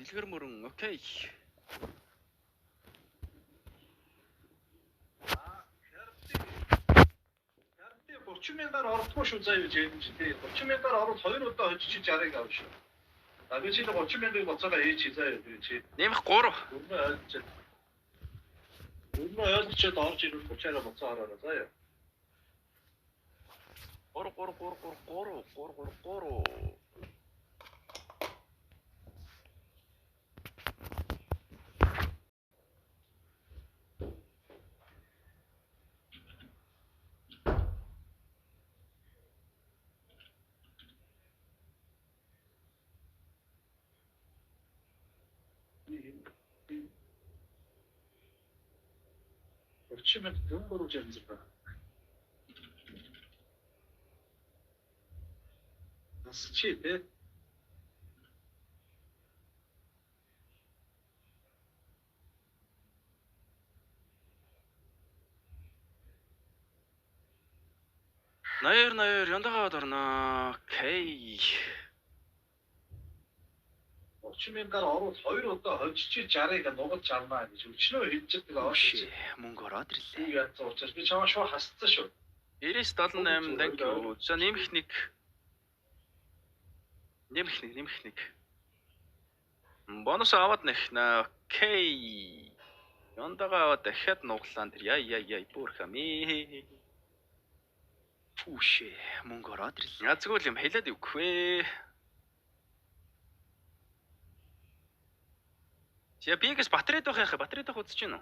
Дэлгэр мөрөн окей. 30,000-аар ордгоо шүү заа юу жийдэн чи тий 30,000-аар ороод 2 удаа хожиж 60-ыг авна шүү. А би чи 30,000-ыг боцоогоо ээж заа юу чи. Нэмэх 3. Өмнө ойлгочод орж ирвэл 30-аараа боцоо хараараа заа юу. 3. Орчимд дөнгөрөж амжирна. Нас чи тий. Наяр яндагаад орно. Окей. 30,000-аар ороод 2 удаа хожиж 60-ыг нугаж авнаа гэж өчнөө хэлчихдэг ааш. Мөнгө ороод ирлээ. Юу яцсан учраас би чамаа шууд хасцсан шүү. 9978 thank you. За нэмэх нэг. Бонус аваад нэх на. Окей. Яндага аваад дахиад нуглаан тэр яй бүрхэмээ. Фүшээ мөнгө ороод ирлээ. Язгүй юм хэлээд өгөх вэ. Я бигээс батарейд байх яах, батарейд байх үзэж гинөө.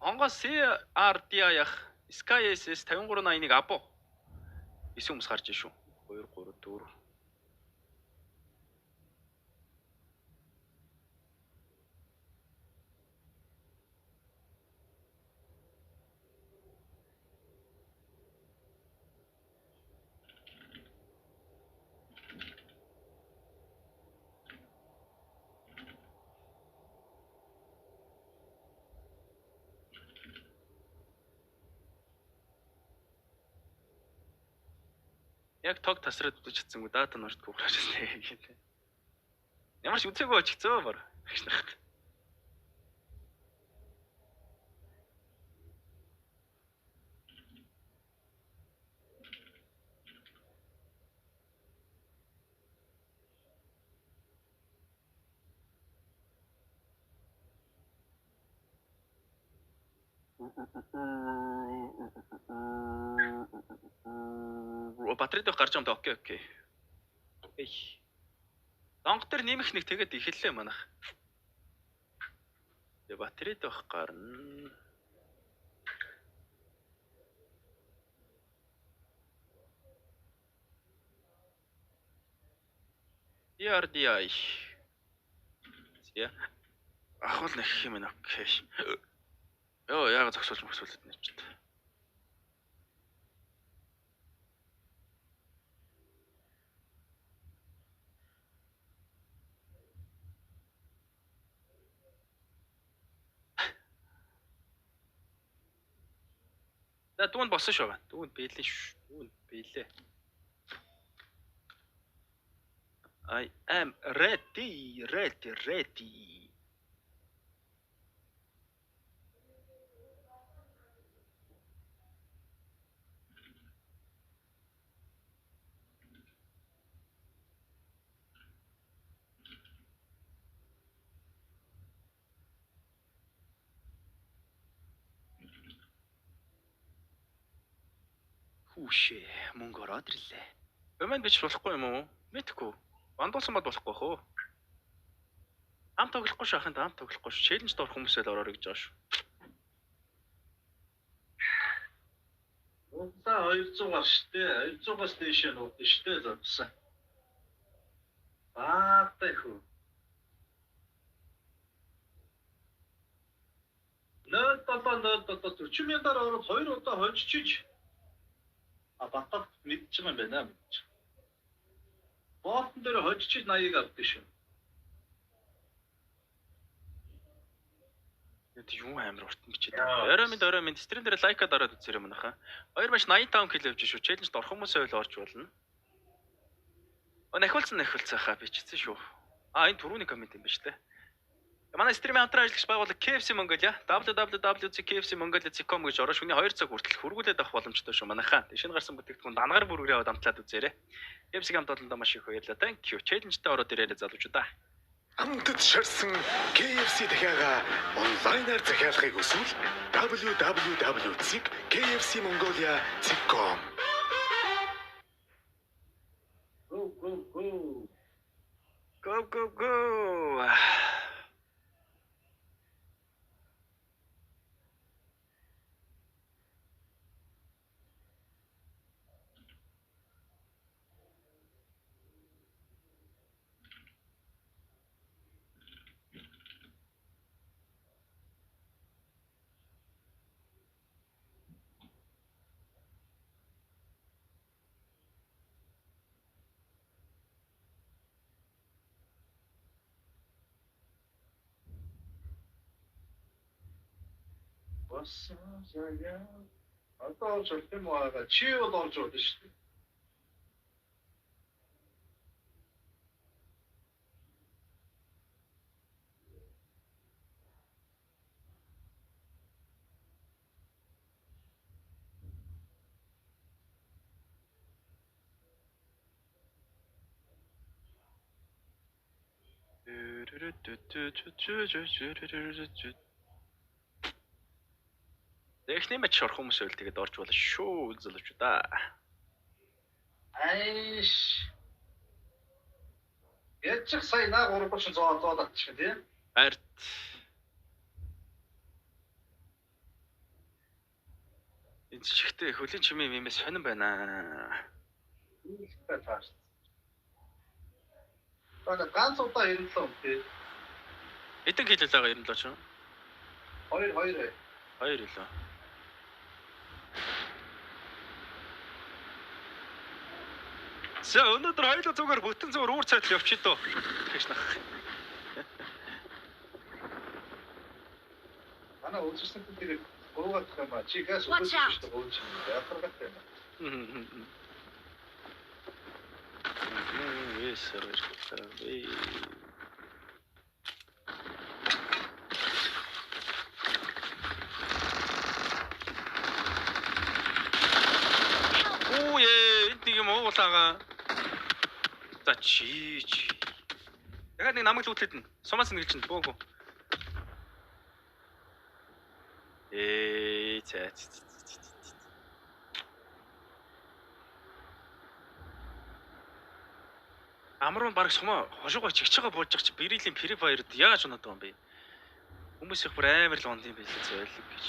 Онгоос CRDA яах, SkySS 5381 або. 9 хүмүүс гарч ишүү. 2 3 4. Яг тог тасраад үзэж чадсангүй дата нортгүй гарчихсан гэдэг. Ямар ч үзээгүй очигцөө бар. Батарейд гарч юмдаа окей. Эй. Донго дээр нэмэх нэг тэгээд эхэллээ манайх. Тэгээ батарейд байх гарна. CRDA. Ахвал нэх юм байна окей. Йоо яагаад зогсоолж мөсвөлөд нэрчээ. За дүүнд болсон шүү. Дүүнд биелээ шүү. Дүүнд биелээ. I am ready. Үшээ мөнгө ороод ирлээ. Бэмэнд бич болохгүй юм уу? Мэдхгүй. Бандуулсан бод болохгүй хөө. Ам тоглохгүй шахын ам тоглохгүй ш. Челленжд орох хүмүүсээ л ороорой гэж байгаа шүү. Унтаа 200-аар штэ. 200-аас дээш нууд штэ зовсон. Баатай хөө. Нөө 40,000-аар ороод 2 удаа хожиж батат мэдчих юм байна мэдчих. Боотон дээр хожиж 80-ыг авдаг шүү. Яд юу амар уртан бичээд. Орой минь стрим дээр лайкад ороод үзэр юм наха. 2 маш 85 кг явж шүү. Челленжд орох хүмүүсээ л орж болно. Нахиулсан хаа бичсэн шүү. Энэ түрүүний комент юм ба штэ. Манай стримийн хамтран ажиллагч байгууллага KFC Mongolia www.kfcmongolia.com гэж ороо шөнийн 2 цаг хүртэл хургуулээд авах боломжтой шүү манайхаа. Шинэ гарсан бүтээгдэхүүн дангаар бүргэрээ аваад амтлаад үзээрэй. KFC хамт олондоо маш их баярлалаа. Thank you. Challenge-тэй ороод ирээрэй залуучуудаа. Амтд шарсан KFC дахиагаа онлайнаар захиалахыг хүсвэл www.kfcmongolia.com Go. Одоо орж ирэх юм аа. Чи бол орж ирдэ шүү дээ. Эхний матч орох хүмүүс байл тэгээд орж болно шүү залуучуудаа. Айш. Яачих сая наа 3 зоо татчих тийм. Арт. Энэ чихтэй хөлийн чимээ мэмэс сонирн байна. Ийхтэй тааш. Бага ганц удаа ирэлээ үү? Хэдэн кило байгаа ирэн л очоо. 2 илээ. За өнөөдөр хоёулаа зүгээр бүтэн зүгээр үүр цайд явчих дөө. Тэгш нах. Манай үзсэн дээр гоогаах юм ба. Чи газ үзэж шүү дээ. Ууч юм. Яатрагт юм. Энд нэг юм уулаагаа. За чи. Яг нэг намайг л үтлээд нь. Сумаас нэг чинь бөөгөө. За. Амруу баг сумаа хошуугаа чигч байгаа буулж чи бирилийн Free Fire-д яаж унаад байгаа юм бэ? Хүмүүс их бүр амар л унд юм байлээ зөөлөг гэж.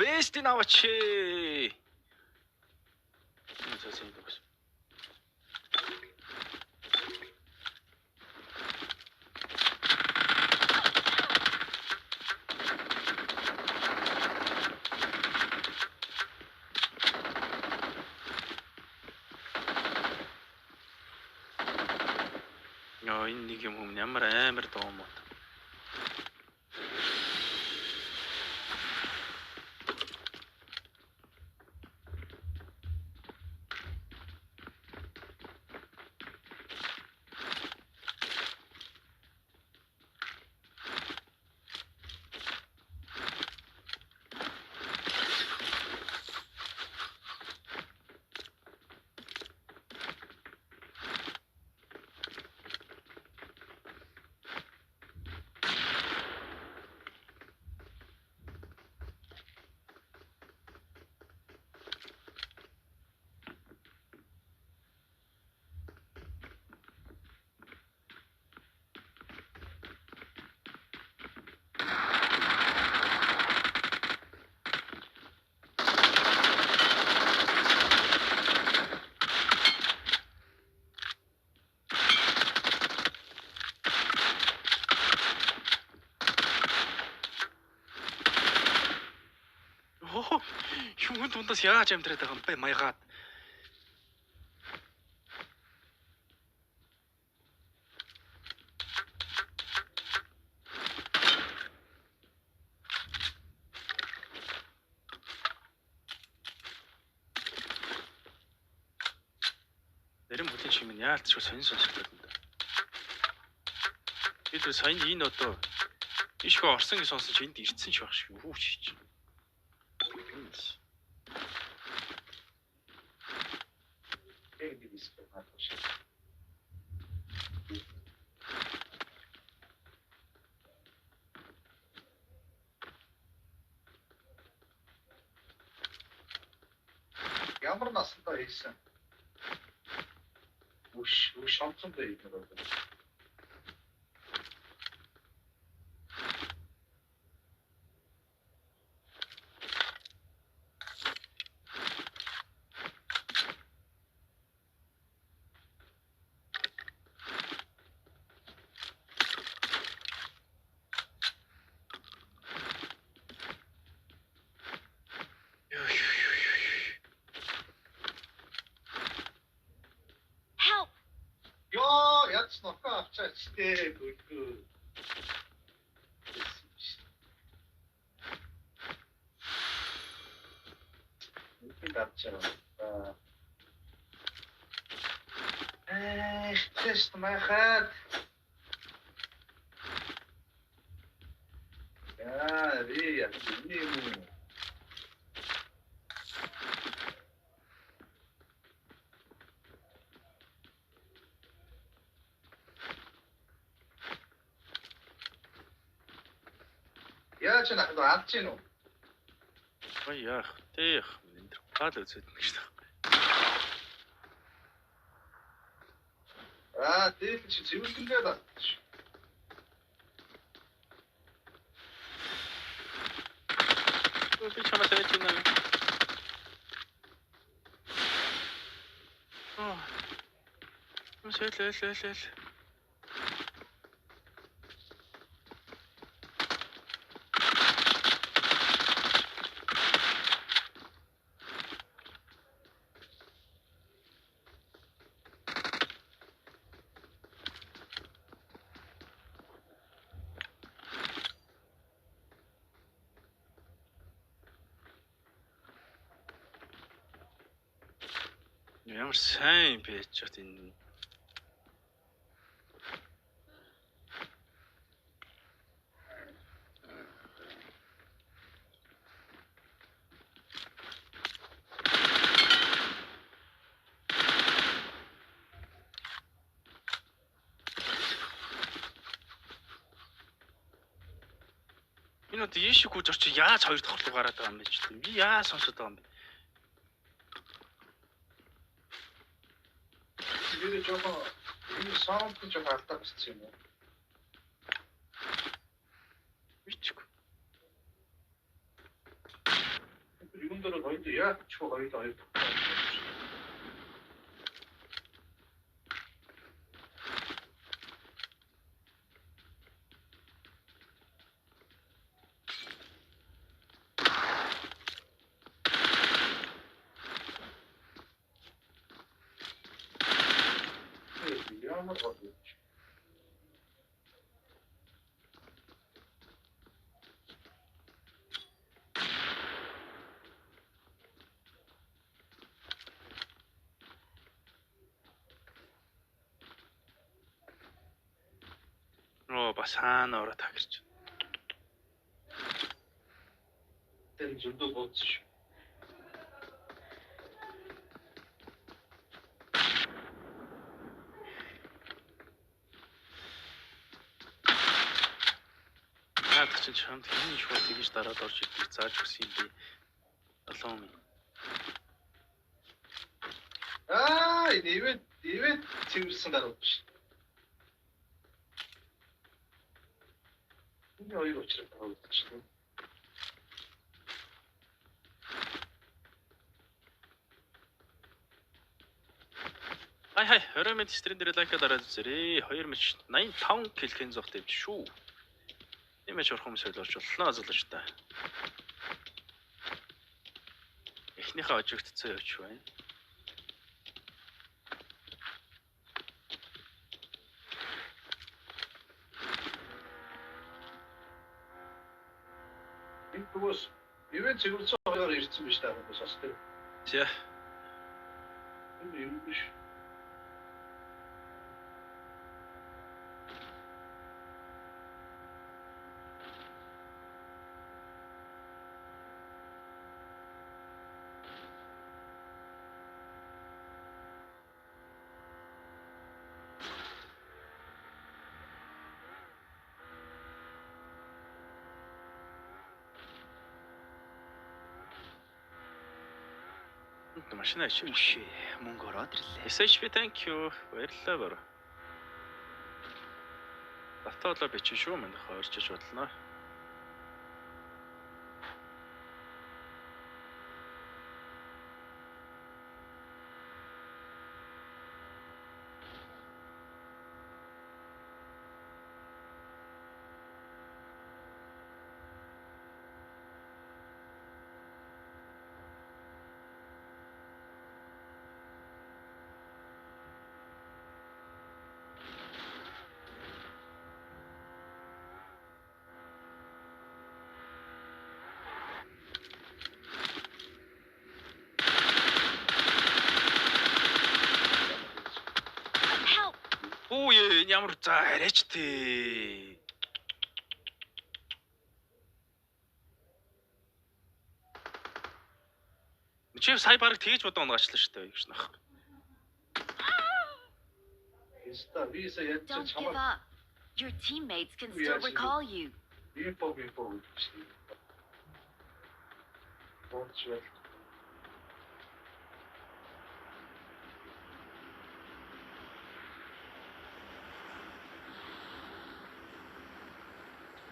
Вестин аваач. Энэ нэг юм ямар амар доом уу. Амтас яаж амьдраад байгаа юм бэ маягаад. Зарим бүлийн шиг минь яалтчгүй сонин сонсогдоод байна. Би тэр саяны энэ одоо ишгөө орсон гэж сонсон чи энд ирцэн ч байх шиг юу хийж. Ямар настай хийсэн? Үш шамцсан байх юм байна. Нока авчаач гүйлгүү. Үгүй авчаа. Тест махад. Рия, нему. Яаж ч нахад авч гин үү? Ой яах вэ? Энд гал үзээд нэг шүү дээ. Тэгэл чи зэвэлтэнгээ даа. Би чамаас ярьж байна. Сэтэл. Ямар сайн байж чад энэ. Энэ одоо ийшиг гүйж орчих яаж хоёр дахь руу гараад байгаа юм бэ ч тийм. Би яаж сонсоод байгаа юм бэ? Тэгээд жоохон энэ саунд ч жоохон алдаа болчихсон юм уу? Бичгүй. Юунд дээр хоёул яа ч хоёул. Ямар болов? Бас хаана ороод тагирч. Тэр зөндөө болчихсон шүү. Чинь чамд хин шууд тэгж дараад орж ирдэг зааж өгсөн юм би. Олон юм. Ивэд цэвэрсэн гарууд шүү. Энэ хоёр учраас тавьчихсан. Хай 20 минут стрим дээр лайка дараад үзээрэй. 2.85 килхэн зогт явж шүү. Имэж орхон сөйл орж боллоо азуулж та. эхнийхээ ожигдцсан явж байна. Энэ бүгөөс ивент цэвэрлсэн хоёроор ирсэн биш таа хүмүүс бас тэр. За. Энэ юм биш. Машина ачиж. Үшээ мөнгө ороод ирлээ. SHP thank you. Баярлалаа бара. Баталаа бичин шүү мань хоёрчиж бодлоо. Оо яа ямар за арайч тий. Чи сая бараг тэгж бодоо унгаачлаа шүү дээ гэж нах. Яста виса яд Don't give чамаа up. Your teammates can still recall you. бипо. Болчихвол.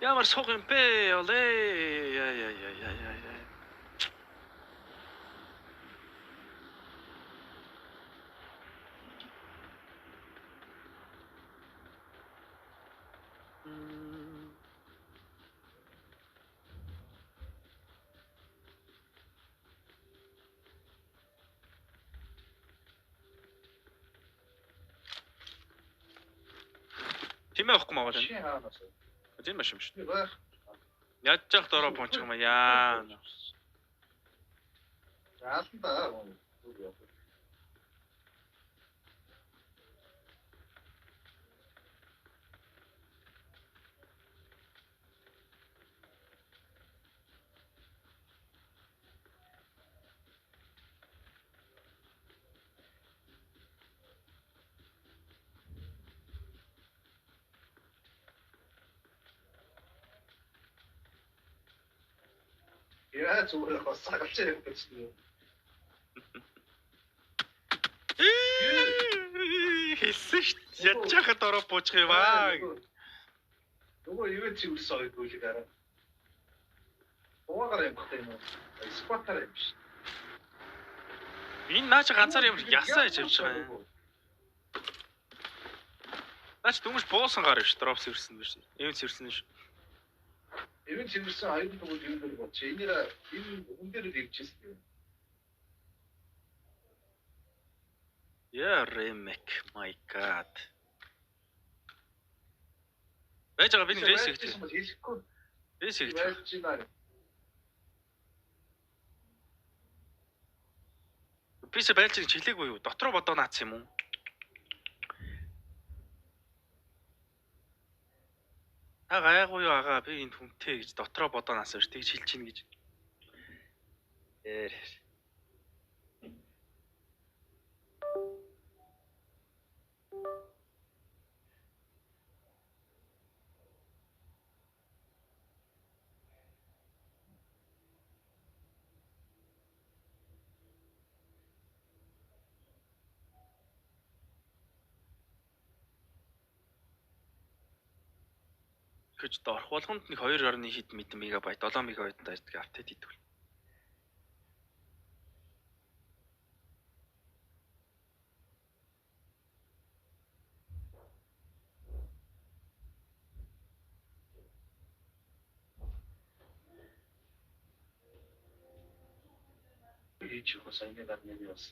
Ямар суух юм бэ? Олээ. Яа. Тимээ авахгүй маа гоо. Чи хаанаас? Тийм маш юм шүү. Байх. Яаж ч дороо пончих юм яа. Яасан даа. Яа зүгээр хос сагалч юм гэж байна. Хэлсэн шүү. Яаж чахад дороо буучих юм аа. Нөгөө ивент цэвэрсэн ойгуулыг араа. Уугаар юм багтай юм уу? Спотер юм биш. Энэ наач ганцаар юм ясаа хийж явж байгаа юм. Наач дүнж буусан гар биш, дроп сэрсэн биш. Эвэн сэрсэн биш. Ивент цэвэрсэн аюул нөгөө юм дээр бод. Энэ хүн дээр дэвчээсэн юм. Yeah, remake, my god. Байж байгаа би рейс хийх. Хэлэхгүй. Рейс хийх. Байж байна. Бисэ байлчиг чилээгүй юу? Дотроо бодоо наац юм уу? А гайгүй юу ага би энэ хүнтэй гэж дотроо бодоо наасан ш тэгж хэлж чинь гэж. Гэж дорх болгонд нэг 2.1 хэд мэдэн мегабайт 7 мегабайт дайдаг апдейт хийдэг. хийж явах саяны гадны бас.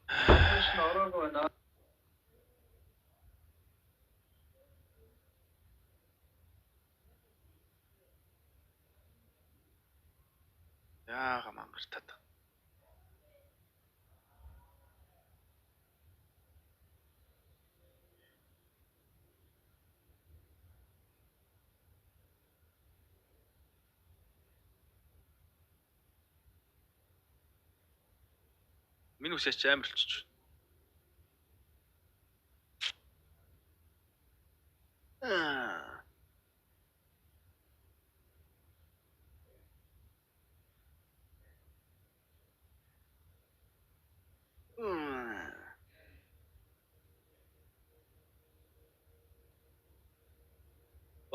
Маш нөрөөгөө наа. Яага мангартаад. Миний үсэж амар болчих.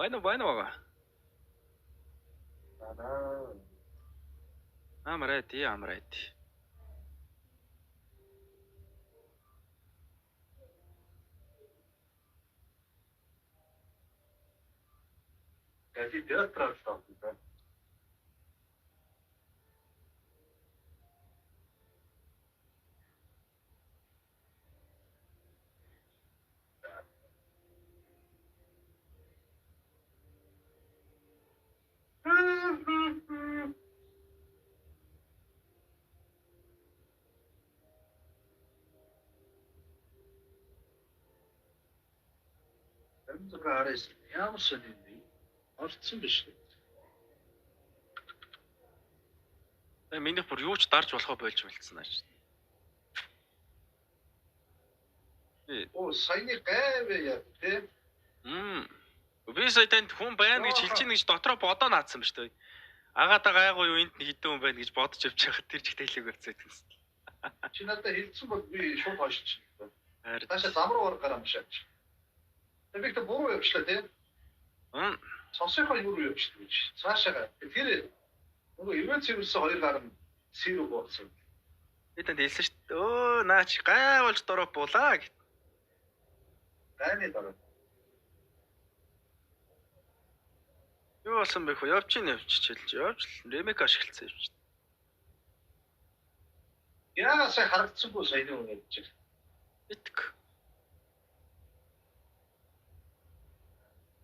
Bueno. I'm ready. Какие театры там, да? Арайс ямар сони юм. Орцсон биш үү? Миний бүр юу ч дарж болохоо болж мэлцсэн ааш. Оо саяны гайвэ яа тэ. Би сая танд хүн байна гэж хэлж ийн гэж дотроо бодоо наадсан ба шүү дээ. Агаадаа гайгүй юу энд нэг хідэн хүн байна гэж бодож явж байхад тэр жигтэй хэлээг болцсон гэсэн. Чи надад хэлсэн бол би шууд хойшчих. Харин Таашаа замруу гараа мшаач. Тэгвэл буруу явчлаа тий. Сонсохоо юу явчихсан гэж. Цаашаа. Тэр нөгөө ивент сервисээ хоёр гар нь сэрүү болсон. би танд хэлсэн шүү дээ. Өө наач гайвалж дөрөв булаа гэт. Гайны дараа. Юу болсон бэ хөө? Явж ремейк ашигласан юм чинь. Яа сая харагдсангүй саяны үнэ гэж. Битг.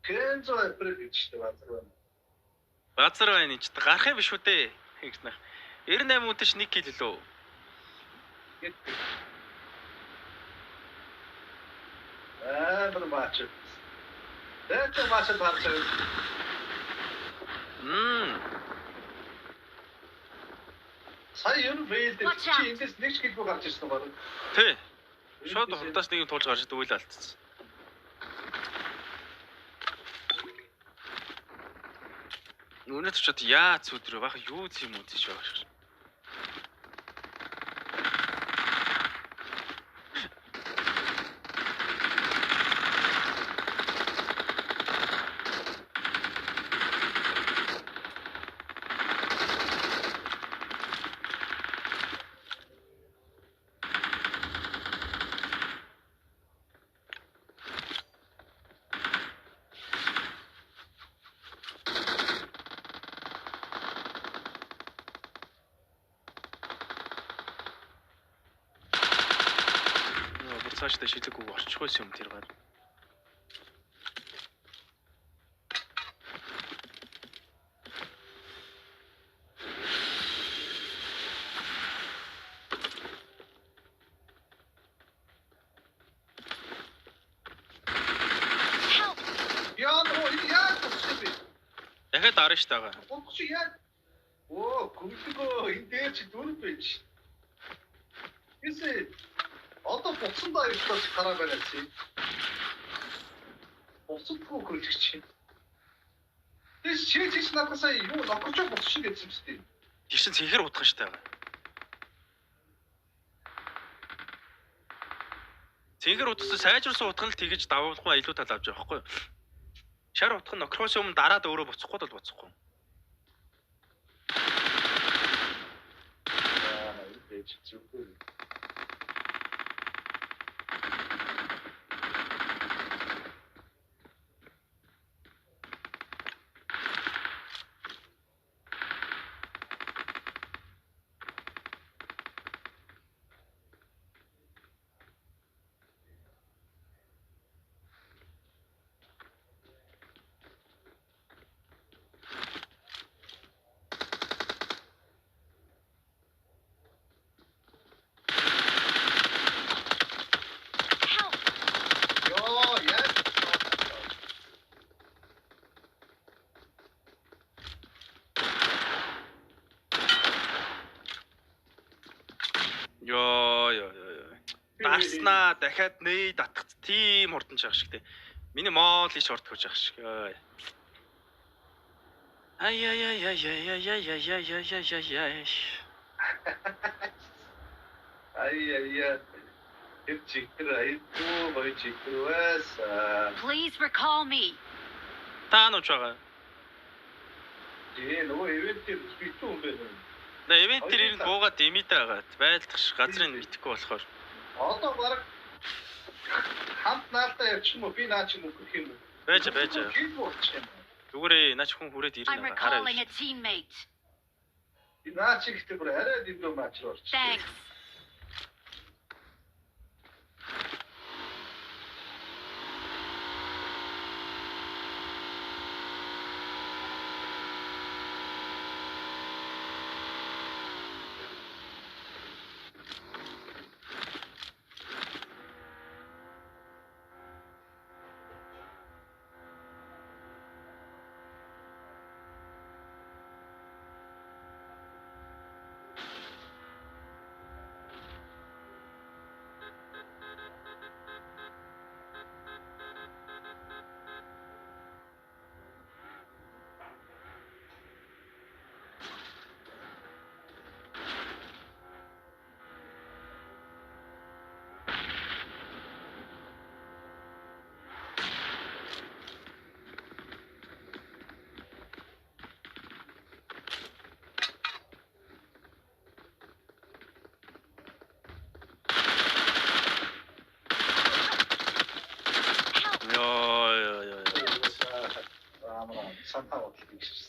Кэнзо април гэж байна. Базар байна ч гарах юм биш үү дээ. Тэгснэх. 98 үнэтэйч 1 кг лөө. Амар баач. Тэт баач таарсан. Сая юу вэ? Чи эндээс нэг кг гарч ирсэн баг. Тий. Шууд хурдаас нэг туулж гарч дүүл алдсан. Үнэт ч яа зүдрөө бах юу юм уу тийш байгаа. Цаашдаа шилэггүй орчих байсан юм тэр гар. Дахиад арна ш таага. Гонч яа. Оо, гүйлгөө энэ дээр чи дөрөв байж. Эсэ одоо буцсандаа ирсэн гараа байна чи. Буцахгүй хөлчих чи. Тэс чи надасаа юу нохорч буцчих гэсэн юм шүү дээ. Тэр чин цэнхэр утгах ш таага. Цэнхэр утгасан сайжруулсан утга нь тэгэж давуулахгүй илүү тал авч байгаа байхгүй юу? Шар утга нь нохрохоос өмнө дараад өөрөө буцахгүй бол буцахгүй. Ээж зүггүй. Ёо. Дарснаа дахиад нээ татах тийм хурдан чаах шиг те. Миний моол иш орд хож ах шиг. Ай. Please recall me. Таанууч байгаа. Нөгөө ивентээр битүү юм байна. На ивент дээр ирэн буугаад имитэ байгаа. Байлдах ш газрыг мэдхгүй болохоор. Одоо баг хамт наалтаа явчих юм уу? Би наа чи мөнгөх юм уу? Байж. Зүгээр Зүгээрээ наач хүн хүрээд I'm ирнэ. recalling a teammate. наа чи гэхдээ бүр арай дэвдөө маачрууч. Thanks.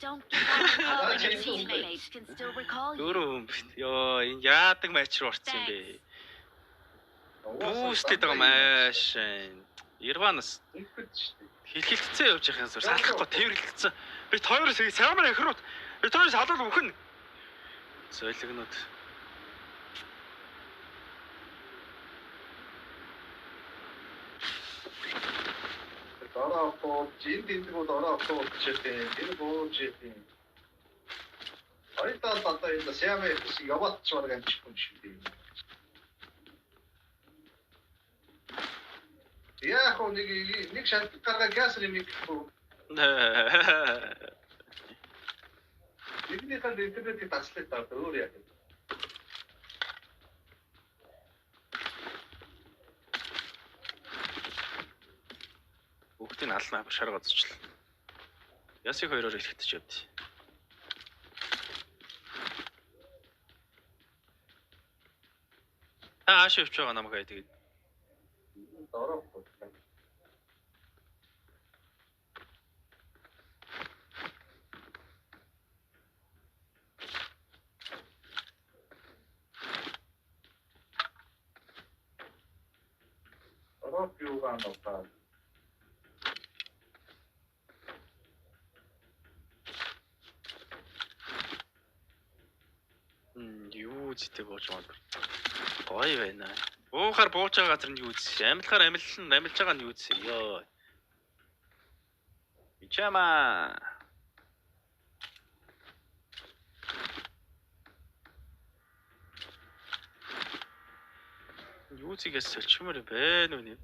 Don't give up recalling a teammate can still recall you. Ёо, энэ яадаг матч руу орсон юм бэ? Бүүстэд байгаа маш. Ирванас хилхилцсэн явж байгаа юм шиг салахгүй тэргэлцсэн. Би тойроос саамар ахируут. Би тойроос халуул өхөн. Солигнууд. Дараа авто жинд бол дараа авто читэй. Тэр боо читэй. Айтаа тата энэ сяамэ чи яваад ч бараг амжихгүй юм шиг дээ. Яг хөө нэг шат гарга газ ремик хөө. Нэгний ханд интернет таслаа таа өөр яа. Бүгдийг алнаа шар гоцчлаа. Ясыг хоёроор хэлэхтэй ч явд. Ааш өвч байгаа намайг тэгээд. Дараа юугаан аваа. Юу зэтэй бууж байгаа юм. Гоё байна. Буухаар бууж байгаа газар нь юу зэ? Амилахаар амилж байгаа нь юу зэ? Ёо. Ичама. Юу зэгээс сэлчмэр байна уу?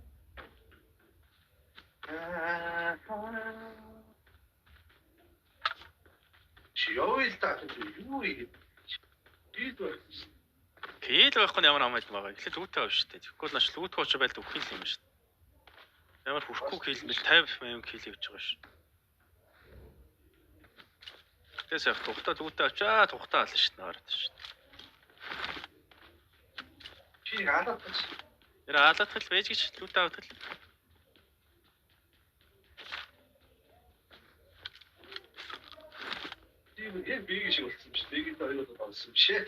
Шиёвил таа юу ийм. Кийл байхгүй ямар амайд байгаа. Эхлээд лүүтэй авш штэ. Тэгэхгүй л наш лүүтгөөч байлд өгөх юм шүү дээ. Ямар хүрхгүй кийл мэл 50 кийл явж байгаа ш. Тэс яг тухтаа лүүтэй авчаа тухтаа ална штэ наард штэ. Чи хаалт. Тэр хаалтхал байж гэж лүүтэй автал. Яг бийг шиг болсон юм шиг. Бигийг хоёроо тавьсан юм шиг.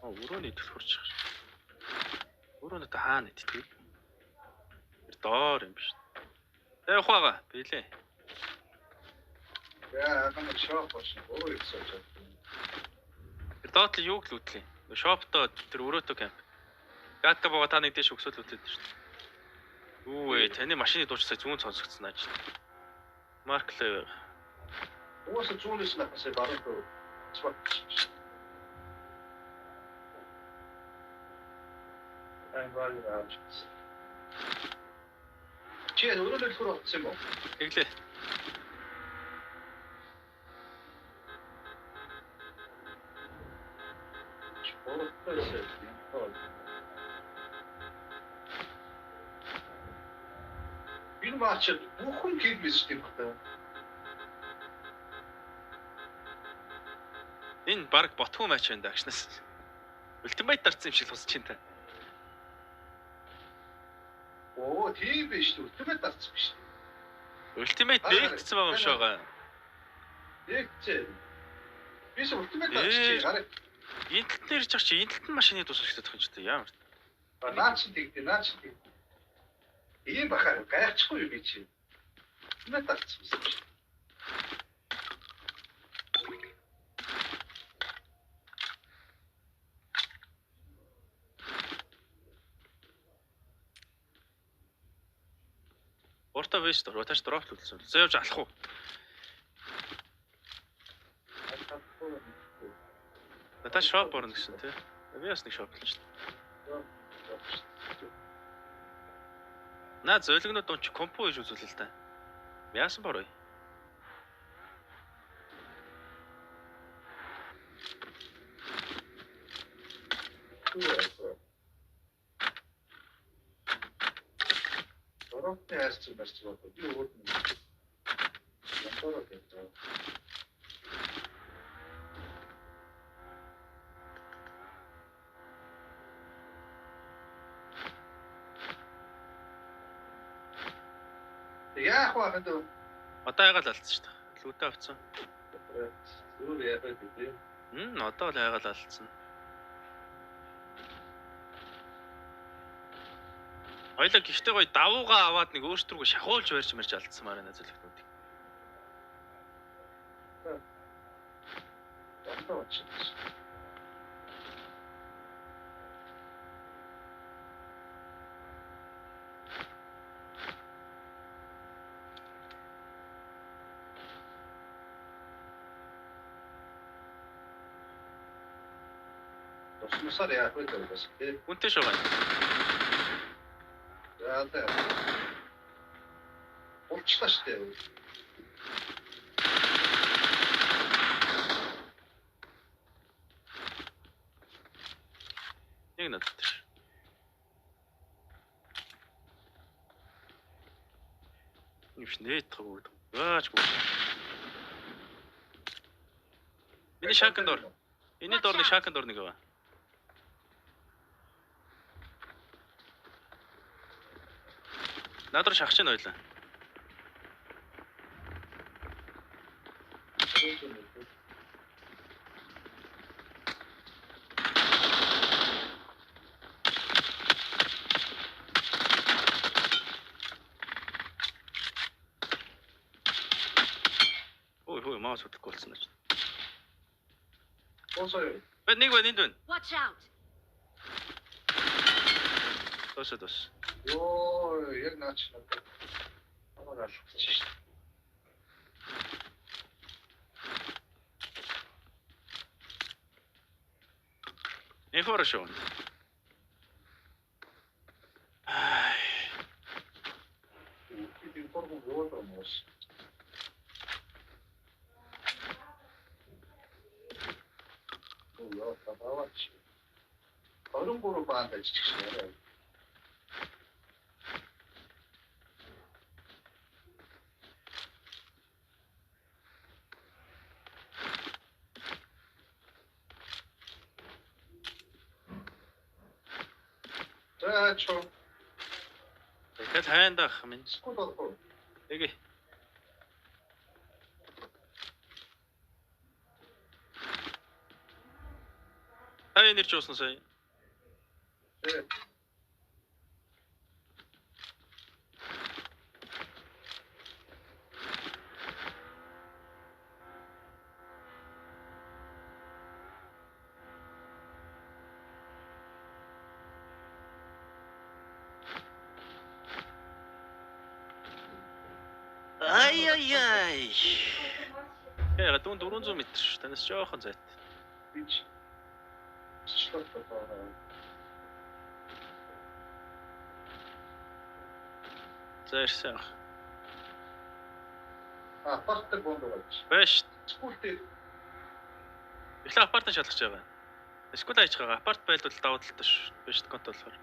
Өрөөний төлхөрч байгаа. Өрөөний та хаана идтээ? Тэр доор юм биш. Явах байгаа. Билээ. Яа, намайг шоп болсон. Өөрөө их сууж байна. Тэр доотлын юу гэлүүтлээ? Шоптоо тэр өрөөтөө камп. Гатка бага та нэг дэш өгсөөл үтээд шүү дээ. Юу вэ? Таны машины дуучсаа зүүн сонсогдсон ааж. Марклев. Уусаа зүүнээс напасаа баруун руу цват. Ай. Чи өөрөө л хөр болсон юм уу? Тэглээ. Энэ матч бүхэн кил биш юм байна. Энэ баг ботхоо матч байна дагшнаас. Ультимейт дарцсан юм шиг тусч чинь та. Оо, тийм биш үү? Ультимейт дарцсан биш. Ультимейт нэгдсэн байгаа юм шиг байгаа. Нэгцээ. Биш ультимейт дарцсан чи гараа. Энэ талд нэрж байгаа чи энэ талд нь машины тус ашиглах юм ч гэдэг ямар. Наач тэгтээ. Ийм бахаа гайхчихгүй юу би чи. Ультимейт дарцсан биш. Урта вест ротач дроп төлсөн. Зөөж алах уу? Наташ шоп орно гэсэн тий. Би бас нэг шоп л шүү дээ. Наа зөөлгнүүд унч компо хийж үзүүлээ л та. Яасан бороо? Орохтой хайрцаг барьцгаа би өөр юм. Ямбараа гэдэг. Яах вэ хадаа? Одоо ягаал алдсан шүү дээ. Лүүтэ авцсан. Зүгээр яагаад гэдэг. Одоо л ягаал алдсан. Хоёлаа гихтэй гоё давуугаа аваад нэг өөртөө шахуулж барьж мэрж алдсан маа нэ зөвлөгнүүдийг. Тусмасаар яах вэ гэдэг. Үнтэй шогаа. Яатай. Болчихлаа шүү дээ. Яг надад. Ивш нэт тагууд. Гаач гоо. Миний шаканд ор. Эний дор нэг шаканд ор нэг байгаа. Надар шахаж нь ойлаа. Ой, маус хөдлөхгүй болсон гэж. Осоо. Нэг байна. Watch out. Тос. Йоо, яг наач надад. Амараа шүтчих. Информашн. Информ гоотомос. Оо, табавач. Орон баанда чичгшээ. Чо. Тэгэхэд хайндах минь. Скут орох. Эгэ. Ай нэрч уусан сая. Ай. Яа, дүүн 400 м ш. Танаас жоохон зайт. Бич. Члот тоо. Зайрсан. Апарт бондоо байж. Баш. Скултэй. Эхлээ апартаа шалгаж байгаа. Скул ажиж байгаа. Апарт байлбал давуу талтай ш. Биш конт болохоор.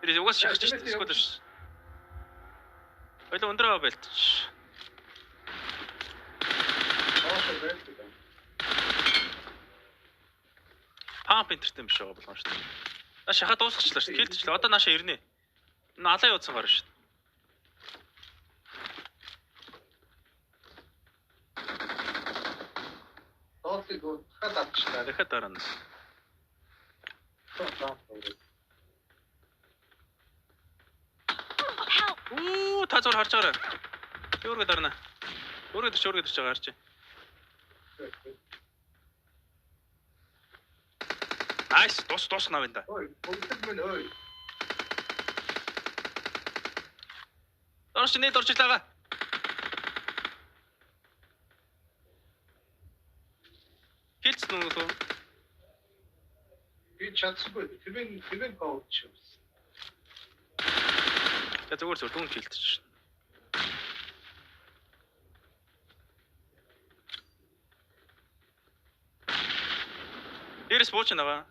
Тэр угаас шахаж ш. Скул ш. Хоёул өндрөө байлтч. Памп интертэй юм биш байгаа болгоно шүү дээ. Наа шахаа дуусгачлаа шүү дээ. Хилдчихлээ. Одоо нааша ирнэ. Энэ алаа явуулсан гарна шүү дээ. Тоолыг хад авчихлаа. Дахиад дараана. Та зур харж байгаарай. Өөргө дарна. Өөргө дэж байгаа харж. Найс, тус навэн да. Ой, бүгд минь ой. Дорч нэг дорч лага. Хилцэн үү? Би чадсгүй. Тэвэн коуч. За зүгээр дүн хилцэж. Дээрээс бууч байгаа.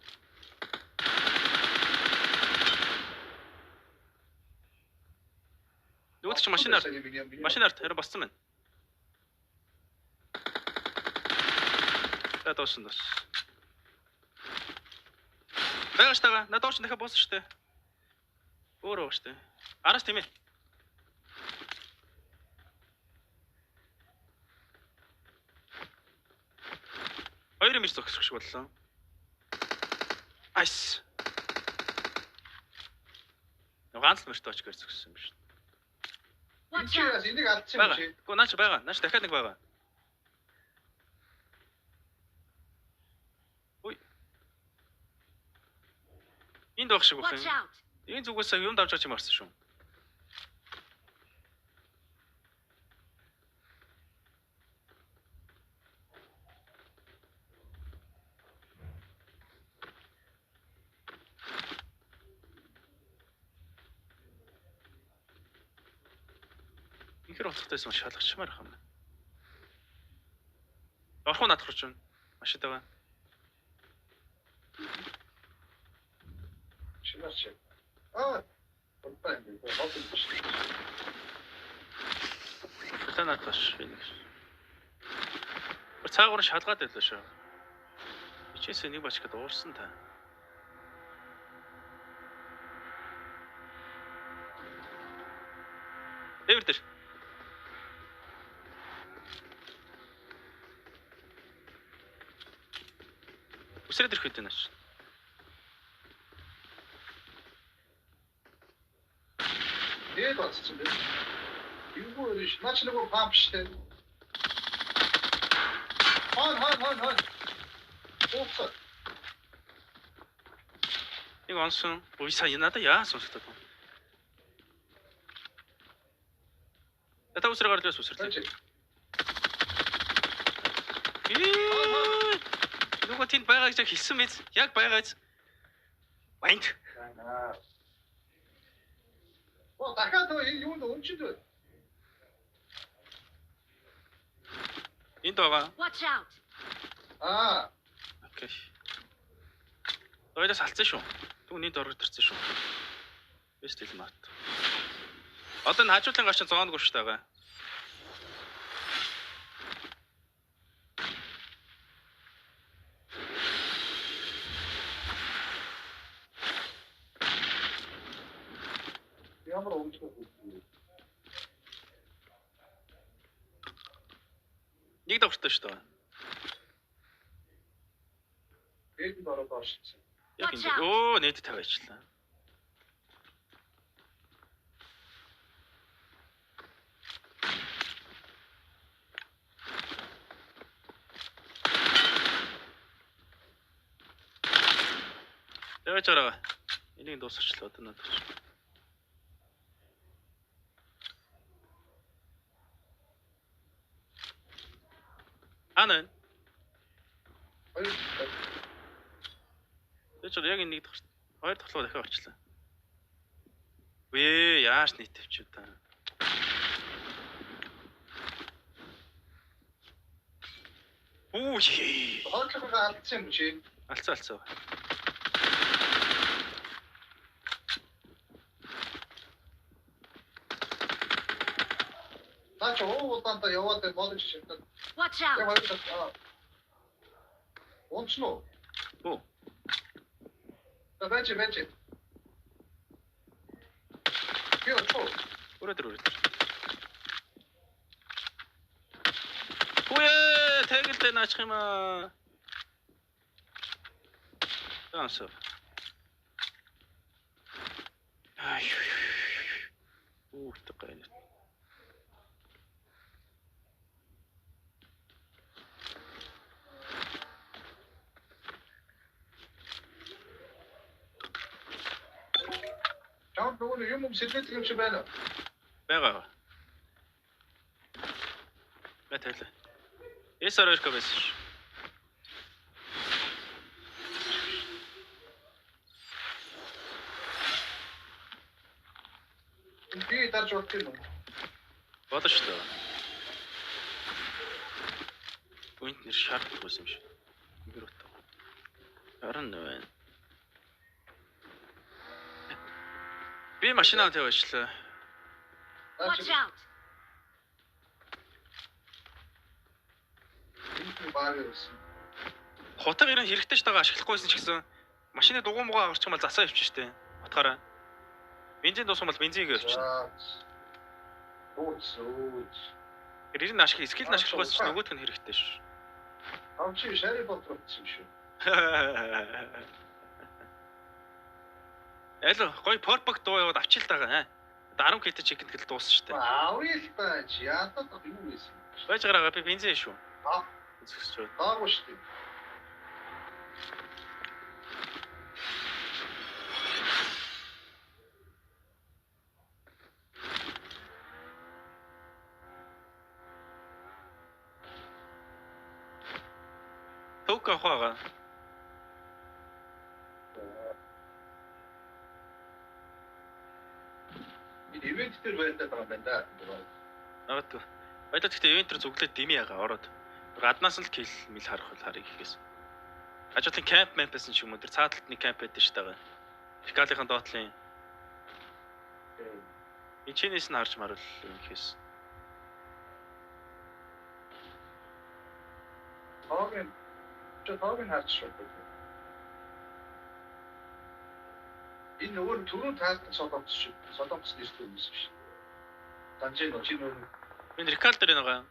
Нүгт чи машинаар харин босцсон байна. За доосон дос. Байгаш тага. Надад доош дахиад боссон штэ. Өөрөө штэ. Араас тийм ээ. Хоёр мэж зогсох шиг боллоо. Айс. Ганц мөрт оч гэр зогссон юм биш. Watch out! Энийг алдсан юм чи. Гү наач байгаа. Наач дахиад нэг байгаа. Ой. Энд байх шиг Watch байна. out! Энэ зүгээс юм давж байгаа юм арсан шүү. Ихэр уцахтайсан шалгачмаар хам. Орхон надах руу чинь машин байгаа. Шинарч. Болтой юм. Хот юм биш. Танаташ энэ. Цаагуур шалгаад байлаа шүү. Ичээсээ нэг бачкад уурсан та. Эвэрдэр. Үсрээд ирэх үед наач. Дээд бацсан бэ. Юу биш. Наач нэг памп штэ. Хан. Oops. Нэг онсон. Ой сая надаа яасан сонсдог. Ята үсрэг гарлаас үсэрлээ. Нүгөө тэнд байгаа гэж хэлсэн мэз. Яг байгаач. Банд. Дахиад юунд өнчөд вэ? Энд байгаа. Watch out! Окей. Хоёлаас алцсан шүү. Түүний дорог төрсөн шүү. Бэст хэл мат. Одоо н хажуудлын гарч зогоонгүй шүү дээ. Ямар өмчгөө. Нэг давхртай шүү дээ. Дээд нь ороод орчихсон. Яг ингэ. Өө нийт 50 ажиллаа. Яваач араа. Энийг дуусгачлаа одоо надад. Ана. Хоёр. Тэр яг нэг дахь хоёр дахь дахиад орчлаа. Үе яаш нийтвч үү та. Үу. Хоодлогоо алдсан юм чи. Алцаа. Наач уудаанда яваад бодож шивтээ. Watch out! Онцно. Оо. Бэж. Юу ч. Өрөөдөр. Үе тэгэлдэ наачих юм аа. Таасаа. Ай. Уу тэкэн. Чам нөгөө юм сэтгэл юм шиг байна. Бага. Мэтэлэ. Эсэрэрхэ байсан. Би тарж урт юм. Бодож шүү дээ. Үнд нэр шаардлагагүй юм шиг. Гэр утга. Харин байна. Би машинаа тавьчихлаа. Watch out! Энэ баарс. Хотог ирэн хэрэгтэй ч тагаа ашиглахгүйсэн ч гэсэн машины дугуймгаа гарчих юм бол засаа явчих штэ. Утгаараа. Бензин дууссан бол бензингээ явчихна. Ууц. Тэр скил ашиглахгүйсэн ч нөгөөх нь хэрэгтэй шүү. Амчи шари ботрогдсон шүү. Аль гой порпак дуу яваад авчил тагаа. 10 кт чикен тэгэл дууссан штэ. Аавил тааж яатад юу байсан. Байж гараа би бензин шүү. Зөвсөж. Аагүй шүү. Төвкө хаага. Ивент дээр байдаг юм байна да. Нагад. Баялаа гэхдээ ивент төр зүглээд дими ягаа ороод. Гаднаас л кил мэл харах бол харыг хийхээс. Ажлын камп мэмпсэн ч юм уу тэр цааталт нэг камп байдаг шүү дээ. Фикалийнхын доотлын. Ичнээс нь харж марвал юм хийс. Тоог нь харж шүү. Энэ нөгөө түрүүн таалт содомц шүү. Содомц нэстүү юм шүү. Данжин очи нөгөө Энэ рекал дээр байгаа.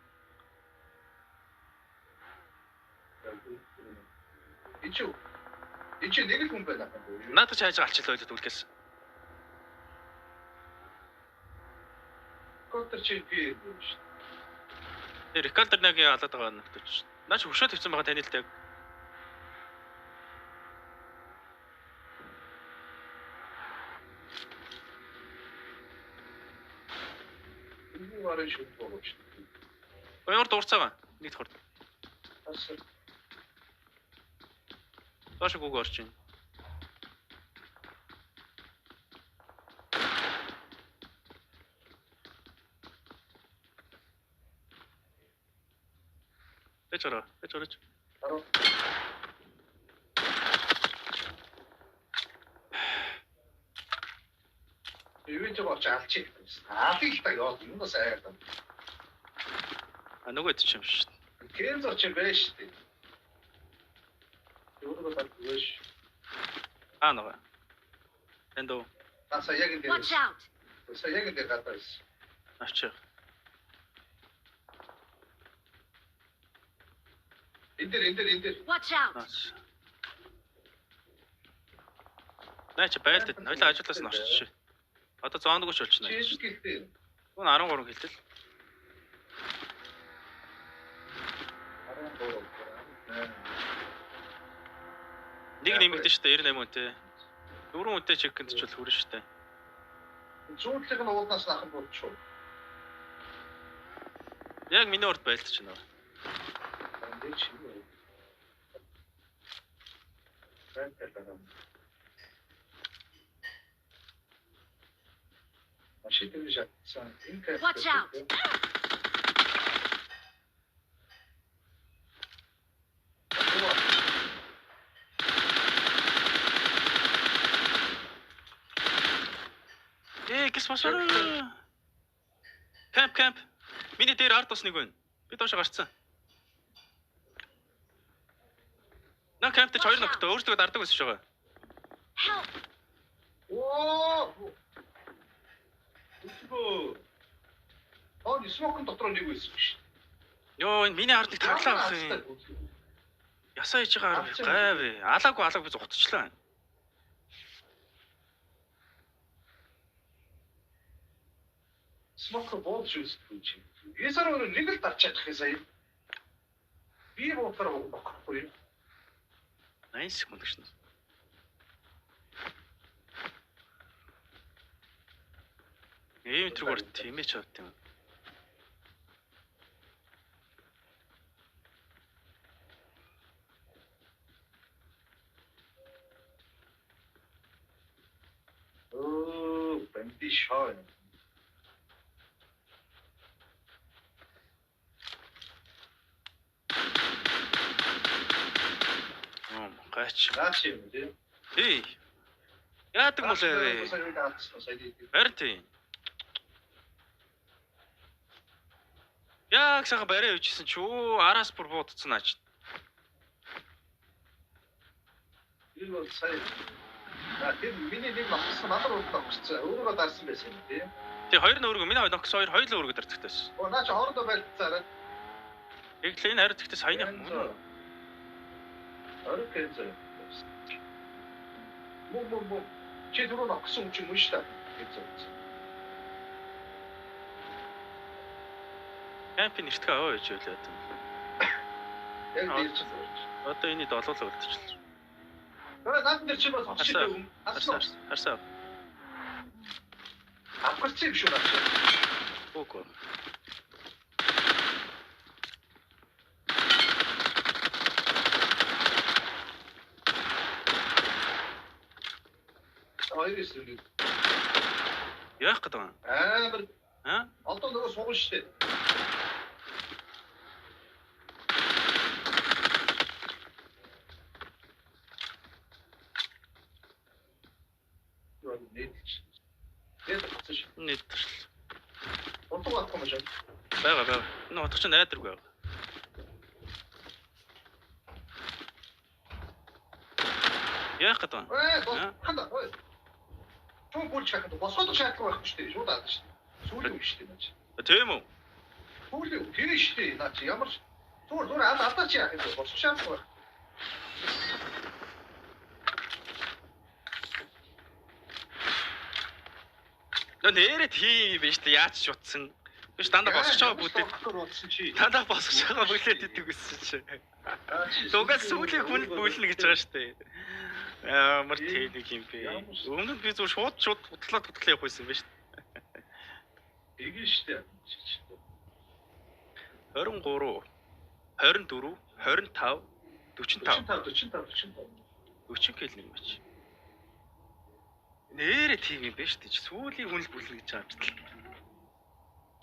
Ичи нэг л хүн байна. Надад чааж алчлаа байлаа түлхээс. Котор чи би шүү. Тэр рекал дээр нэг халаад байгаа нөхдөж. Наач хөшөө тавьсан байгаа таны л таг. Варен шүү богоч. Хоёр дуурцаага. Нэг тохор. Асаа. Тоош гуг орчин. Тэчора. Араа. Ивент болж алчих. Аалыг та яа юм уу сайгаад. А нөгөө идчих юм шүү дээ. Кэн зорч байж штэ. Юу нэг байж. Нөгөө. Эндөө. Тасаа яг энэ. Watch out! Тасаа яг энэ гадаас. Авчих. Эндэр. Watch out! Наач байлдад хоёлаа ажуулаас нь орчих. Одоо 100 гуйч болчихно. Чи гэлтэй. Гүн 13 хэлтэл. 13. Нэг нэмэгдэн шүү дээ 98 үнэтэй. 4 үнэтэй чекэнд ч бол хүрэн шүү дээ. Зүүдлэг нь уулнаас ахын болчихоо. Яг миний урд байлдаж байна. Тэг чи юу. Бэнтэлээ. Машин шатсан. Watch out. Гис босоо. Camp. Миний дээр ард тус нэг байна. Би доошоо гарцсан. На кампт ч хоёр нөхдөд өөрсдөө дардаг байсан шүү. Help. Оо. Смокын дотор нэг байсан биш. Йоо, энэ миний ардыг таглаа авсан. Ясаа хийж байгаа гайв. Алаагүй би зутчихлаа. Смок бод шүүсгүй чи. Ясаар өөр нэг л дарч чадах юм сая. Би боотор бохгүй. Nice condition. Ийм түргээр тимэж авт юм. Бэнди шоо. Гаач. Наач юм тий. Эй. Яадаг бол ээ. Харин тийм. Яг сага барай явжсэн ч өө араас бүр буудсан аач. Энэ бол сая. Тэр миний нэг багсан амар удаа өгсөн. Өөрөө дарсан байсан юм тий. Тий хоёр нь өөрөө миний ногс хоёр хоёул өөргө дарцгтайсэн. Оо наач хоорондоо байлцаарай. Яг л энэ хайр тэгтээ саяных мөн. Аркэз. Муу. Чи дөрөв ногсон юм шүү дээ. Гэж. Кампийн нэртгээ аваа гэж хэлээд юм. Яг дийч. Одоо энэ долоолоо өртчихлээ. Наад дээр чи бас очиж юм. Харсаа. Апгэрчээ биш үү наач. Окей. Айрисүлээ. Яах гэдэг юм? Амар. Одоо нөгөө сууган штэ. Нет. Онтог авах юм шиг. Бага. Энэ утгач найдваргүй байгаа. Яах гэдэг юм? Ханда. Чуу бүлж хахад босгоод шаардлага байхгүй шүү дээ. Шууд аадаг шүү дээ. Сүүл юм шүү дээ наач. Тийм үү? Сүүл юм. Тэр шүү дээ наач. Ямар зур алдаач яах юм бэ? Босгох шаардлага байна. Нэрээ тийм биш үү? Яаж ч утсан. Биш дандаа босгож байгаа бүлээд. Дандаа босгож байгаа бүлээд идэг гэсэн чи. Дугаас сүүлийн хүн бүлнэ гэж байгаа шүү дээ. Ямар тэлэг юм бэ? Өмнө би зөв шууд хутлаа явах байсан байж. Эгэ штэ. 23 24 25 45 40 кл нэг байж. Нэрээ тийм юм байна шүү дээ. Сүүлийн хүн бүлнэ гэж байгаа юм.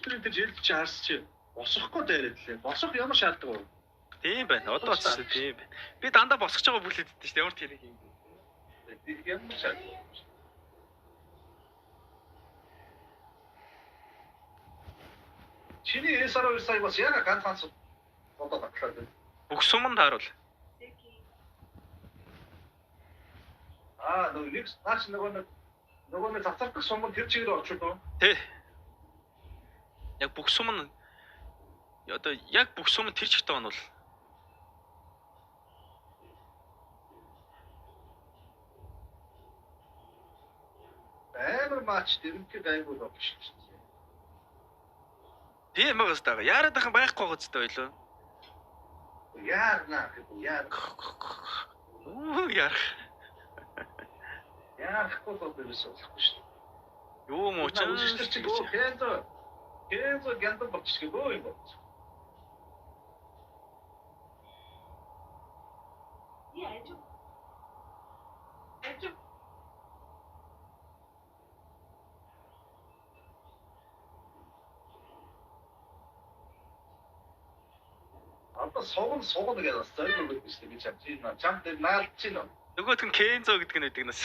Тэр жил чи харсч босохгүй дайраад лээ. Босох ямар шаардлага вэ? Тийм байна. Одоо ч тийм байна. Би дандаа босгож байгаа бүлээд дээ шүү дээ. Ямар тэлэг юм бэ? Ямар шаардлага. Чиний эсараа сая бас яг ганцхан одоо батлаад байна. Бүх суманд харуул. Нэг наач нөгөө завцардаг суманд тэр чигээр орчих уу? Тэ. Яг бүх сум нь одоо яг бүх сум нь тэр чигтээ онвол. Амар матч дэрэнтэй гайгүй болчих шүү дээ. Тийм байгаас таа. Яарад ахын байхгүй гоц таа ойлоо. Яарна. Яар. Яахгүй бол биш болохгүй шүү дээ. Юу муу ч Кензо гэнтэн болчихгүй юм бол. Одоо сугна гэж зөйгөө гэж би чамд наалж байна. Нөгөөт нь Кензо гэдэг нь байдаг нас.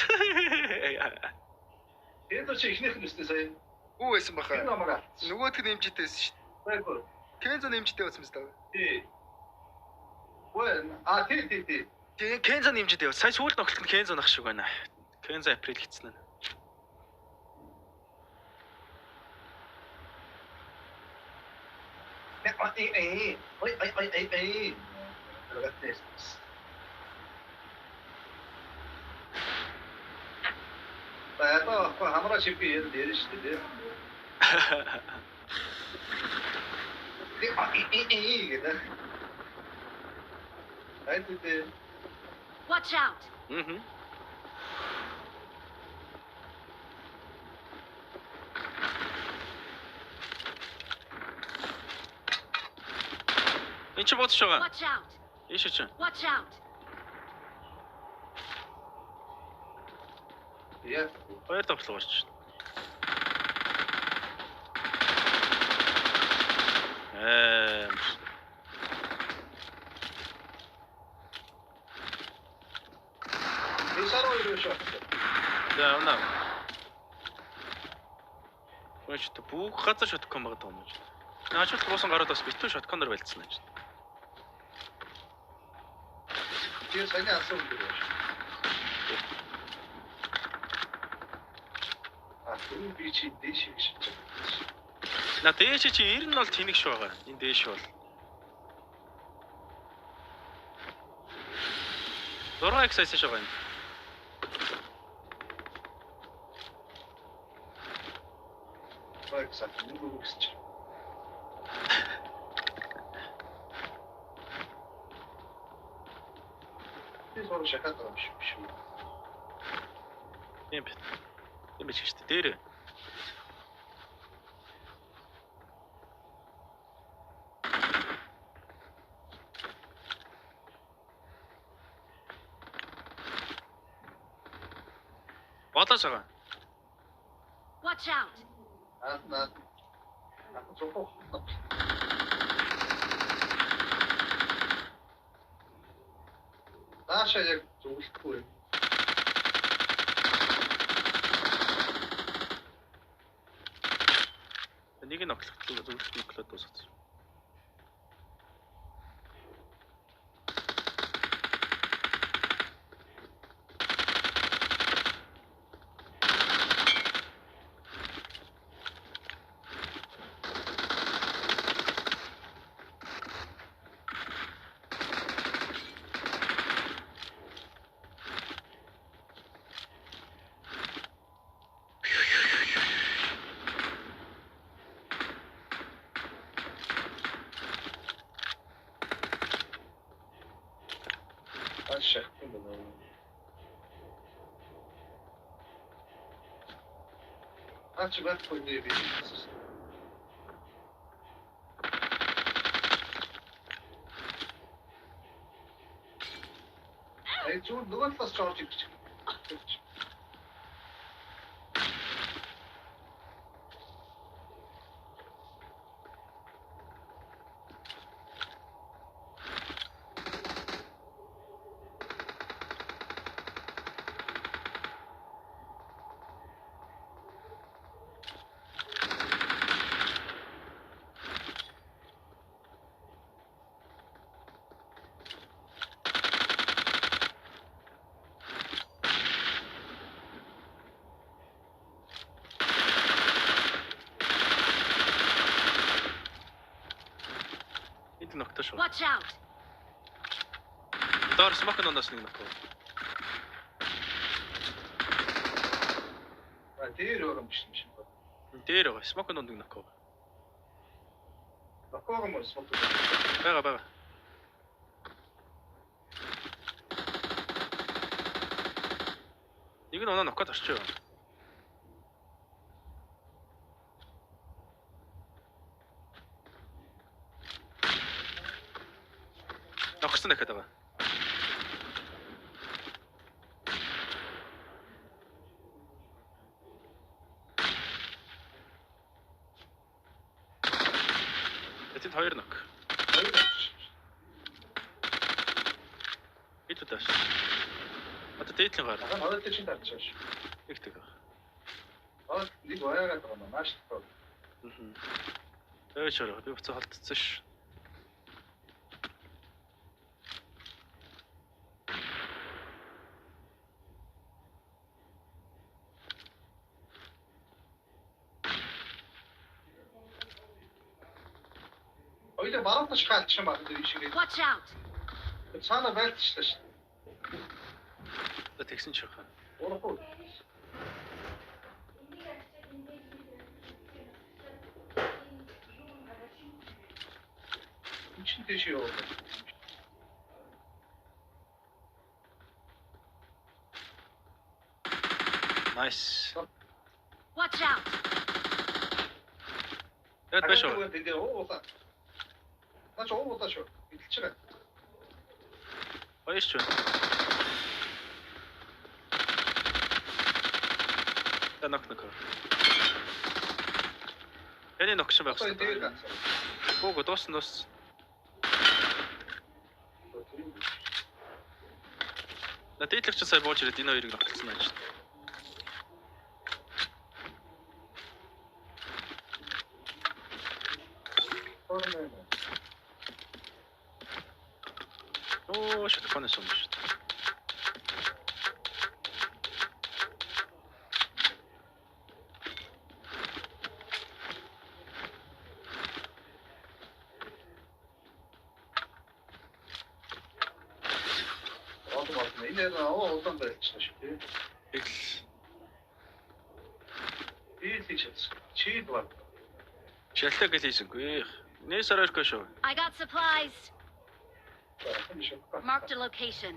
Кензо чи ихнийх нь өснө сая. Үу байсан баха. Намаа. Нөгөөт нь нэмжтэй байсан шүү Зөйгөө. дээ. Кензо нэмжтэй байсан юм байна. Тий. Тий. Тэгээ Кензо нэмжтэй. Сая сүүлд нөхөлт нь Кензо нах шиг байна. Кензо април хийцэн нь. Ой. Это хамраа чипи яриад шүү дээ. гэдэг. Айдээ. Watch out. Мм. Энд чи бодож байгаа. Watch out. Ийш чи. Watch out. Яа. Хоёр тоглох болж байна. Исароо юу шат. За унаа. Хөөч тэ бүх газар шоткон байгаа юм уу? Наачул буусан гараад бас битүү шотконоор байлцсан гэж. Тэр саний асуу юм байна. Түн би чи дэш гэж. На дээш чи 90 нь бол тэнэг шүү байгаа. Энэ дээш бол. Дөрөв exercise шүү байгаа юм. Байксаа нүгөө гэж. Би сор шахаад байгаа шүү. Юм бэ. Юм биш шүү дээ. Дээр. Бодож байгаа. Watch out. Аа зохоо. Нааша яг зөвлөхгүй. Нэг нь оглох зөвлөлт дуусгасан. Шахтын байна. Аач байхгүй нэ би. Зүүн нөгөө талаас чорж ирчих. Watch out. Доор смок нундаас нэг нөх. Дээр өрөм биш юм шиг байна. Дээр байгаа. Смок нунд нэг нөх. Акоог мөн смок. Бага. Нэг нь оноо нокод орчихё. Ноксон дахиад байгаа. 2 ног. Хэд удаас. Одоо дээдлийн гар. Надад чинь тарчааш. Их тэг. Нэг баяагаад байгаа юм ааш тоо. Өөчөө би буцаа холдсон ш. Ойлоо баруунташ хаалчих юм байна дэр шиг. Watch out! Цаана байлтчихлаа ш. Тэгсэн ч яхаа. Урахгүй. Чин дэш ёо. Nice. Watch out! Яд башоо. Тэгээ оолаа. Наач оолаа шүү. Идэлчихээ. Баярч байна. Танах. Эний ногш байх Одоо дээр хэрэгтэй. ганцаа. Бог дуусна. Надад ч сая бууж ирээд энэ хоёрыг ногтлсон байж. Оо, шатханаас юм шүү дээ. Энэ удаан байлчихсан шүү дээ. Их Чи бат. шалтгаан гэлээсэнгүй. Нээсараар шүү. I got supplies. Marked a location.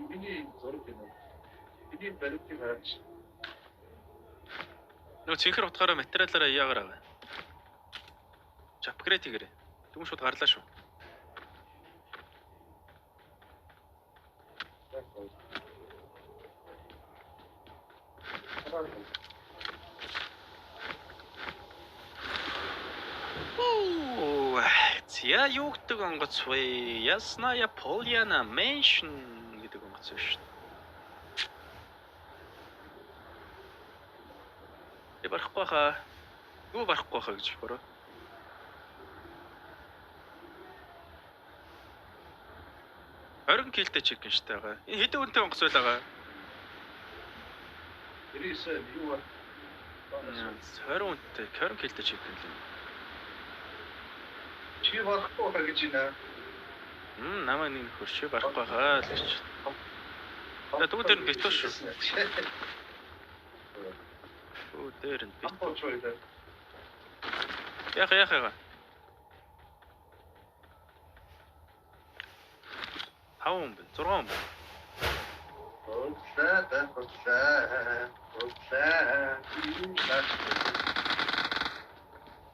Миний зураг юм. Миний баримтыг хараач. Нөө цэнхэр утгаараа материалаараа яагаар аваа. Апгрейд хийгээрэй. Түн шууд гарлаа шүү. Оо, зя юу гэдэг онгоц вэ? Ясная Polyana Mansion гэдэг онгоц шүү. Барахгүй хаа. Юу барахгүй хаа гэж бороо. Орон килтэй чек гэнштэй байгаа. Энэ хэдэн үнэтэй онгоц байлаа. Тэрээс юу вэ? 20 үнэтэй, 20 килтэй чек гэнлээ. Чи барахгүй хаа гэж байна. Намаа нэг хөршөө барахгүй хаа л гэж. Тэгвэл дээр нь битүү шүү. Оо дээр нь бит. Яха. 5 хүн байна. 6 хүн байна.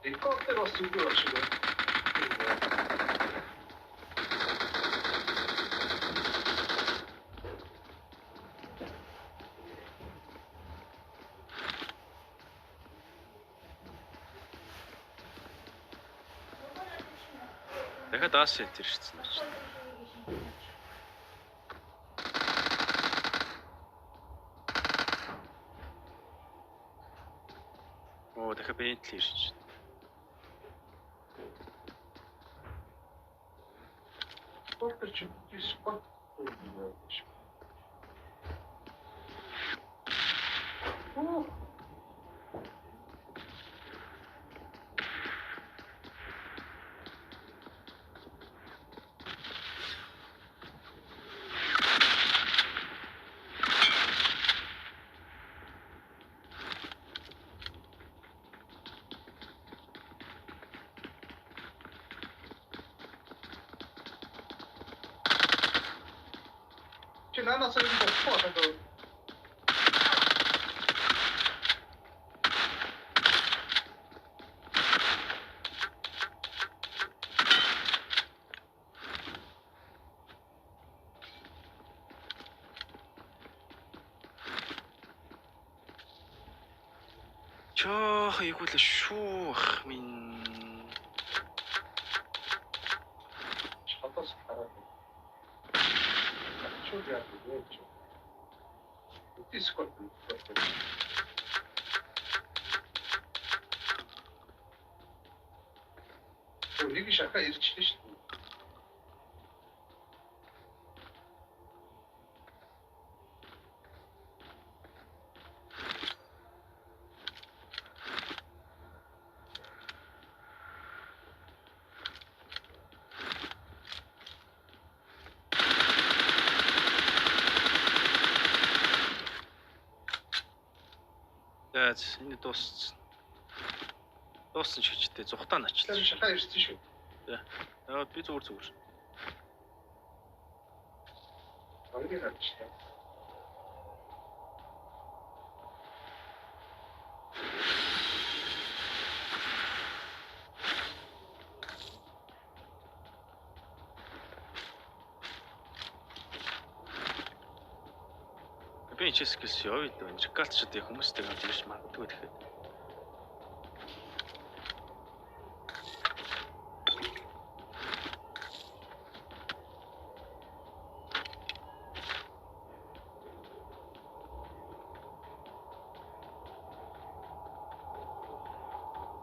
Helikopter var så bra så det. Дахиад аас шилтэр шигдсэн байна чинь. Оо дахиад Бентли ирж. Сколько чуть спорт. 나나서 이거 포함해도 жоох игүүл шүү ах минь. Шатаас хараад. Чуу яа вэ? Дискорд. Нэг шахаа ирчихлээ шүү дээ. Энэ дууссан. Дууссан шигчтэй зүхтаа начлаа. Шахаа ирсэн шүү. Аа би зүгээр. Хоёрын харчлаа. Би чискэлс явъя дөө. Рекалчдын хүмүүстэй хамт ирж магадгүй тэгэхээр.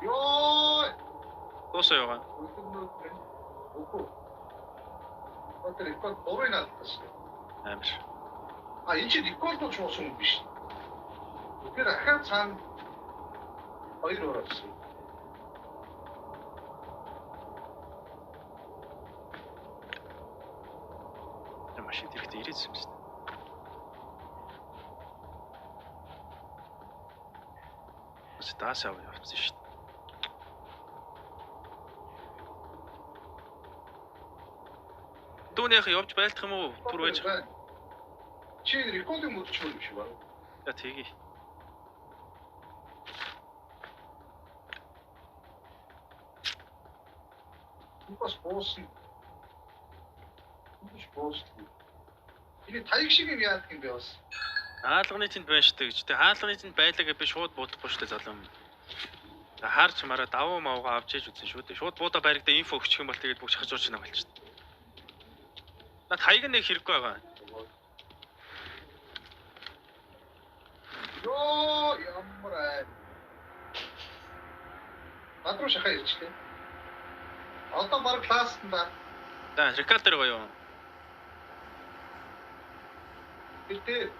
Ёо! Дуусаа яваа. Үгүй. Одоо рекорд бороо наалтсан. Амар. Энэ чинь рекорд болж болсон юм биш. Тэгэхээр ахаа цаана хоёр орсон. Машин тэрэгтэй ирээдсэн юм шүү дээ. Ус даас аваа явцсан шүү дээ. Түүнийх явж байлдах юм уу? Түр байж. Чи рекординг мөдчихгүй юм шиг байна. За тэгье. Бас боосон. Энэ таяг шиг юм яадаг юм бэ бас? Хаалганы тэнд байна шүү дээ гэж. Тэ хаалганы тэнд байлаа би шууд буудахгүй шүү дээ залуу. Хаарч мараа давуу мавга авч ээж үзсэн шүү дээ. Шууд буудаа баригдаа инфо өгчих юм бол тэгээд бүх шахаж уурч нагалч шүү дээ. Наад хаяг нэг хэрэггүй байгаа. Ёо, ямар аа. Надруу шахаа ирчихлээ. Одоо баг класст нь байна. За, рекал дээр гоё юу? Битээ.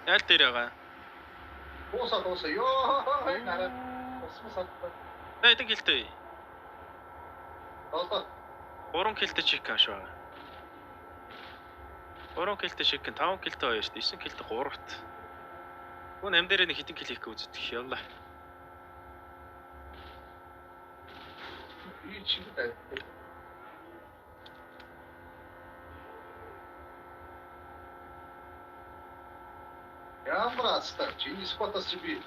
Ял дээр байгаа. Босоо. Ёо, нараа. Босмосаа. Эдэг хилтэй. Одоо 3 килтэй чик ааш байгаа. 3 килтэй чик, 5 килтэй хоёр шүү дээ. 9 килтэй 3-т. Гүн ам дээр нэг хитэн кил хийх үздэг. Явлаа. iyi çıktı. Ямар астаа чиний спотоос чи би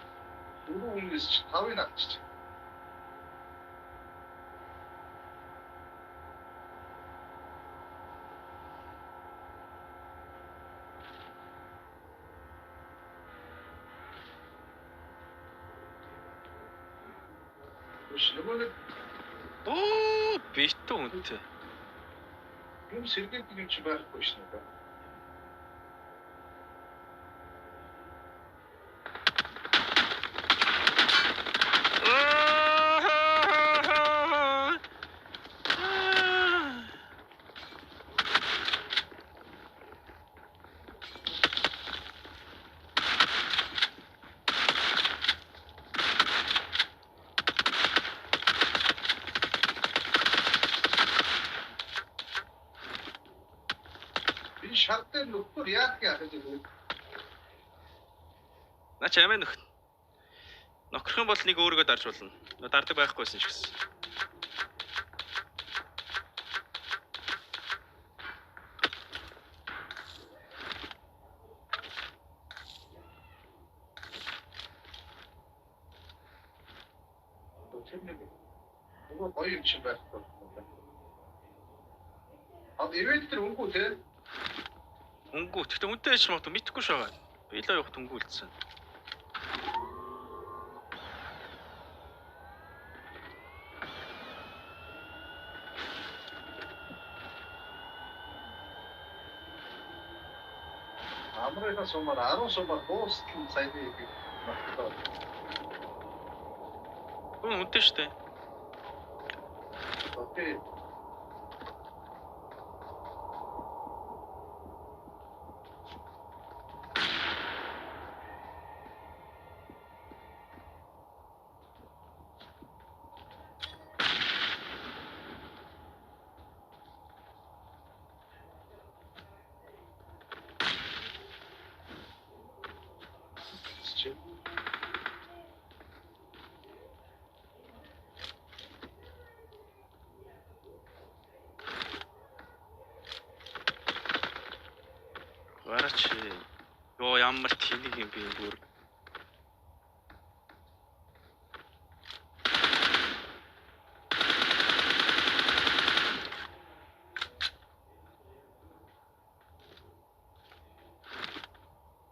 4 өмнөөс чи 5-ыг авчиж. Оо, битүү үнтэй. Юм сэргийдэг юм чи байхгүй шнэ. Шартын нөхөр яах юм бэ? Наач амаа нөх. Нохрох юм бол нэг өөрийгөө дарж болно. Дардаг байхгүйсэн ч гэсэн. Нөгөө гоё юм чи байхгүй. Аа ивент дээр өнгөө те. Өнгөө. Тэгтээ үнтэй яж магадгүй мэдхгүй шагаа. Би л явах өнгөө үлдсэн. Амрынхаа сумаар 10 сумаар дуустал саяны их магтаа. Гүн үнтэй штэ. Окей. Гараач. Йоо ямар тэнэг юм бэ бүр.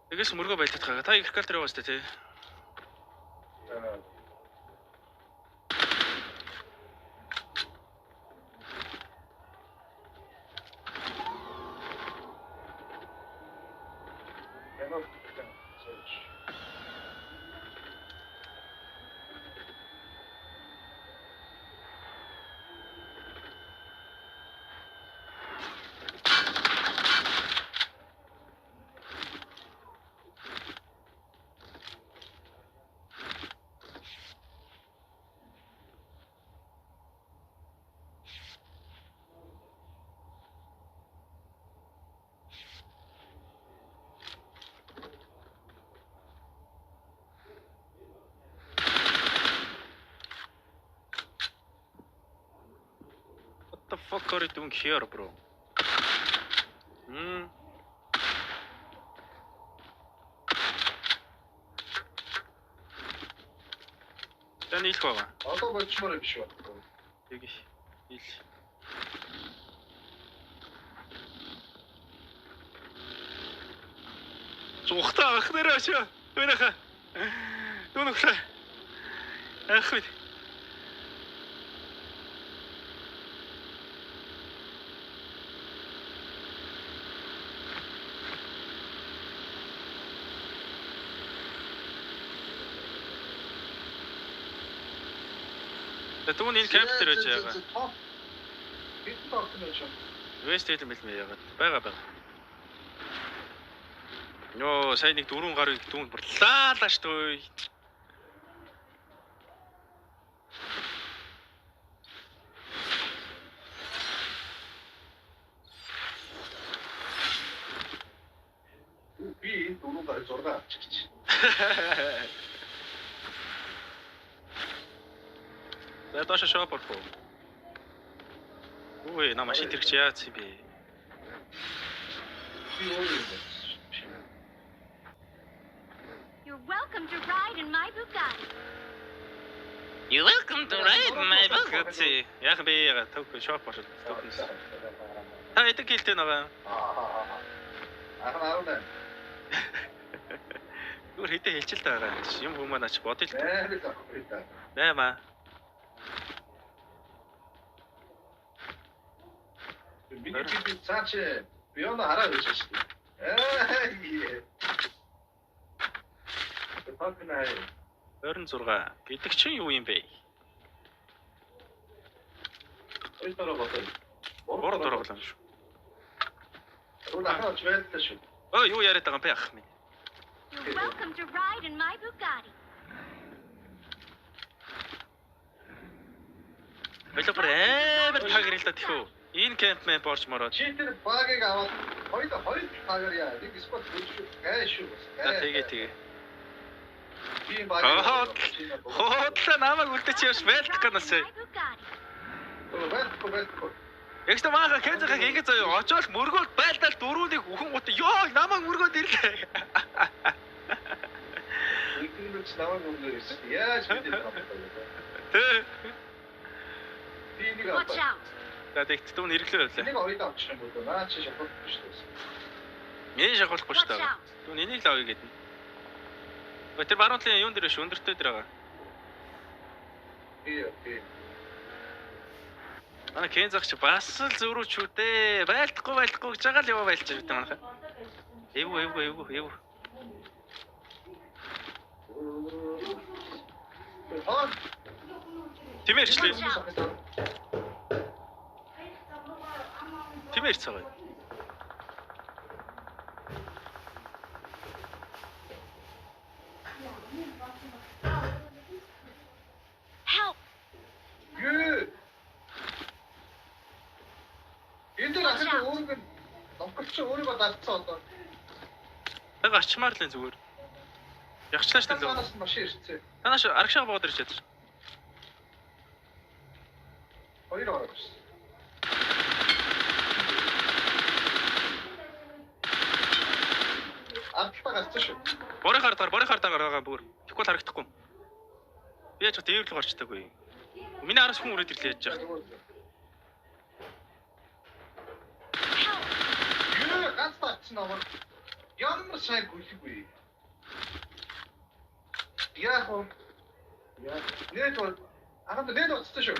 Тэгээс мөргөө байлдах хаа. Та ирэх гал дээр яваа штэ тий. What the fuck are you doing here, bro? Тань илх байгаа. Одоо болчмоор юм биш үү? Тэг ил. Зүхтаа ах нэрээ шүү. Өнөхө. Дүнөхлээ. Ах минь. Түүн энэ камп дээр байж байгаа. Бид тооцсон байж байна. Вест хэлэн бэлмээ яагаад. Бага. Нөө сайн нэг 4 гарыг түүнд бурлаа шүү. Би 4 гарыг зургаа авчих. За доош шопор по. Ой, на машин тэрч яа цэбэ. You're welcome to ride in my Bugatti. You welcome to ride my Bugatti. Яг би яга төг шопор шүү. Та эдэг гэлтэй байгаа. Ахнаараа. Гүр хэдэ хэлчихэл байгаа. Юм хүмүүс ач бодъё л. Баймаа. Би цаач бионо хараа гэж шүү дээ. Тохнаа. 26 гэдэг чинь юу юм бэ? Ой дөрөв. Бор дөрөв л юм шүү. Ахнаач байлтаа шүү. Ой юу яриад байгаа юм бэ ах минь? You're welcome to ride in my Bugatti. Болоо бүр тагрилдаа тэхүү. Энэ кемп мэн борч мороод. Чи тэр багийг аваад хоёр тагаар яа. Нэг спот бүлшүү. Гээш шүү. Тэгээ. Би багийг Хоотлаа намайг үлдээч явж байлдах ганасаа. Бэлко. Ягт мааха кэнзэхэг ингэ заяа очоод мөргөөл байлдаал дөрүүдийг үхэн гут ёо намайг мөргөөд ирлээ. Игнэч намайг мөргөөс. Яаж бид юм бэ? Watch out. За тэгт түүн хэрэглээ байлаа. Нэг оройд авчих юм бол наа чи шахах шүү дээ. Миний шахахгүй шүү дээ. Түүн энийг л авъя гэдэг. Тэр баруунтлын юун дээр ш өндөртэй дээр байгаа. Тий. Манай Кензах чи бас л зөрүүч үү дээ. Байлдахгүй гэж байгаа л яваа байлж байгаа манайхаа. Эвгүй. Тимэрчлээ. Тимэрч байгаа. Help! Энэ ахад өөрөг нь номгоч өөрийгөө дaldсан одоо. Яг ачмаар л зүгээр. Ягчлаа шүү дээ. Танаас машин ирсэн. Танаас арагшаа боод ирж чадчих. Хоёр орооч. Ардтаа гарсан шүү. Борын хардаар байгаа бүр. Тэгвэл харагдахгүй. Би яаж дээвэрлэг орчтойгүй. Миний араас хүн үрээд ирлээ яаж яах. Ганц таач намайг ямар сайн гүйлгүй. Яг нээд оцсон шүү.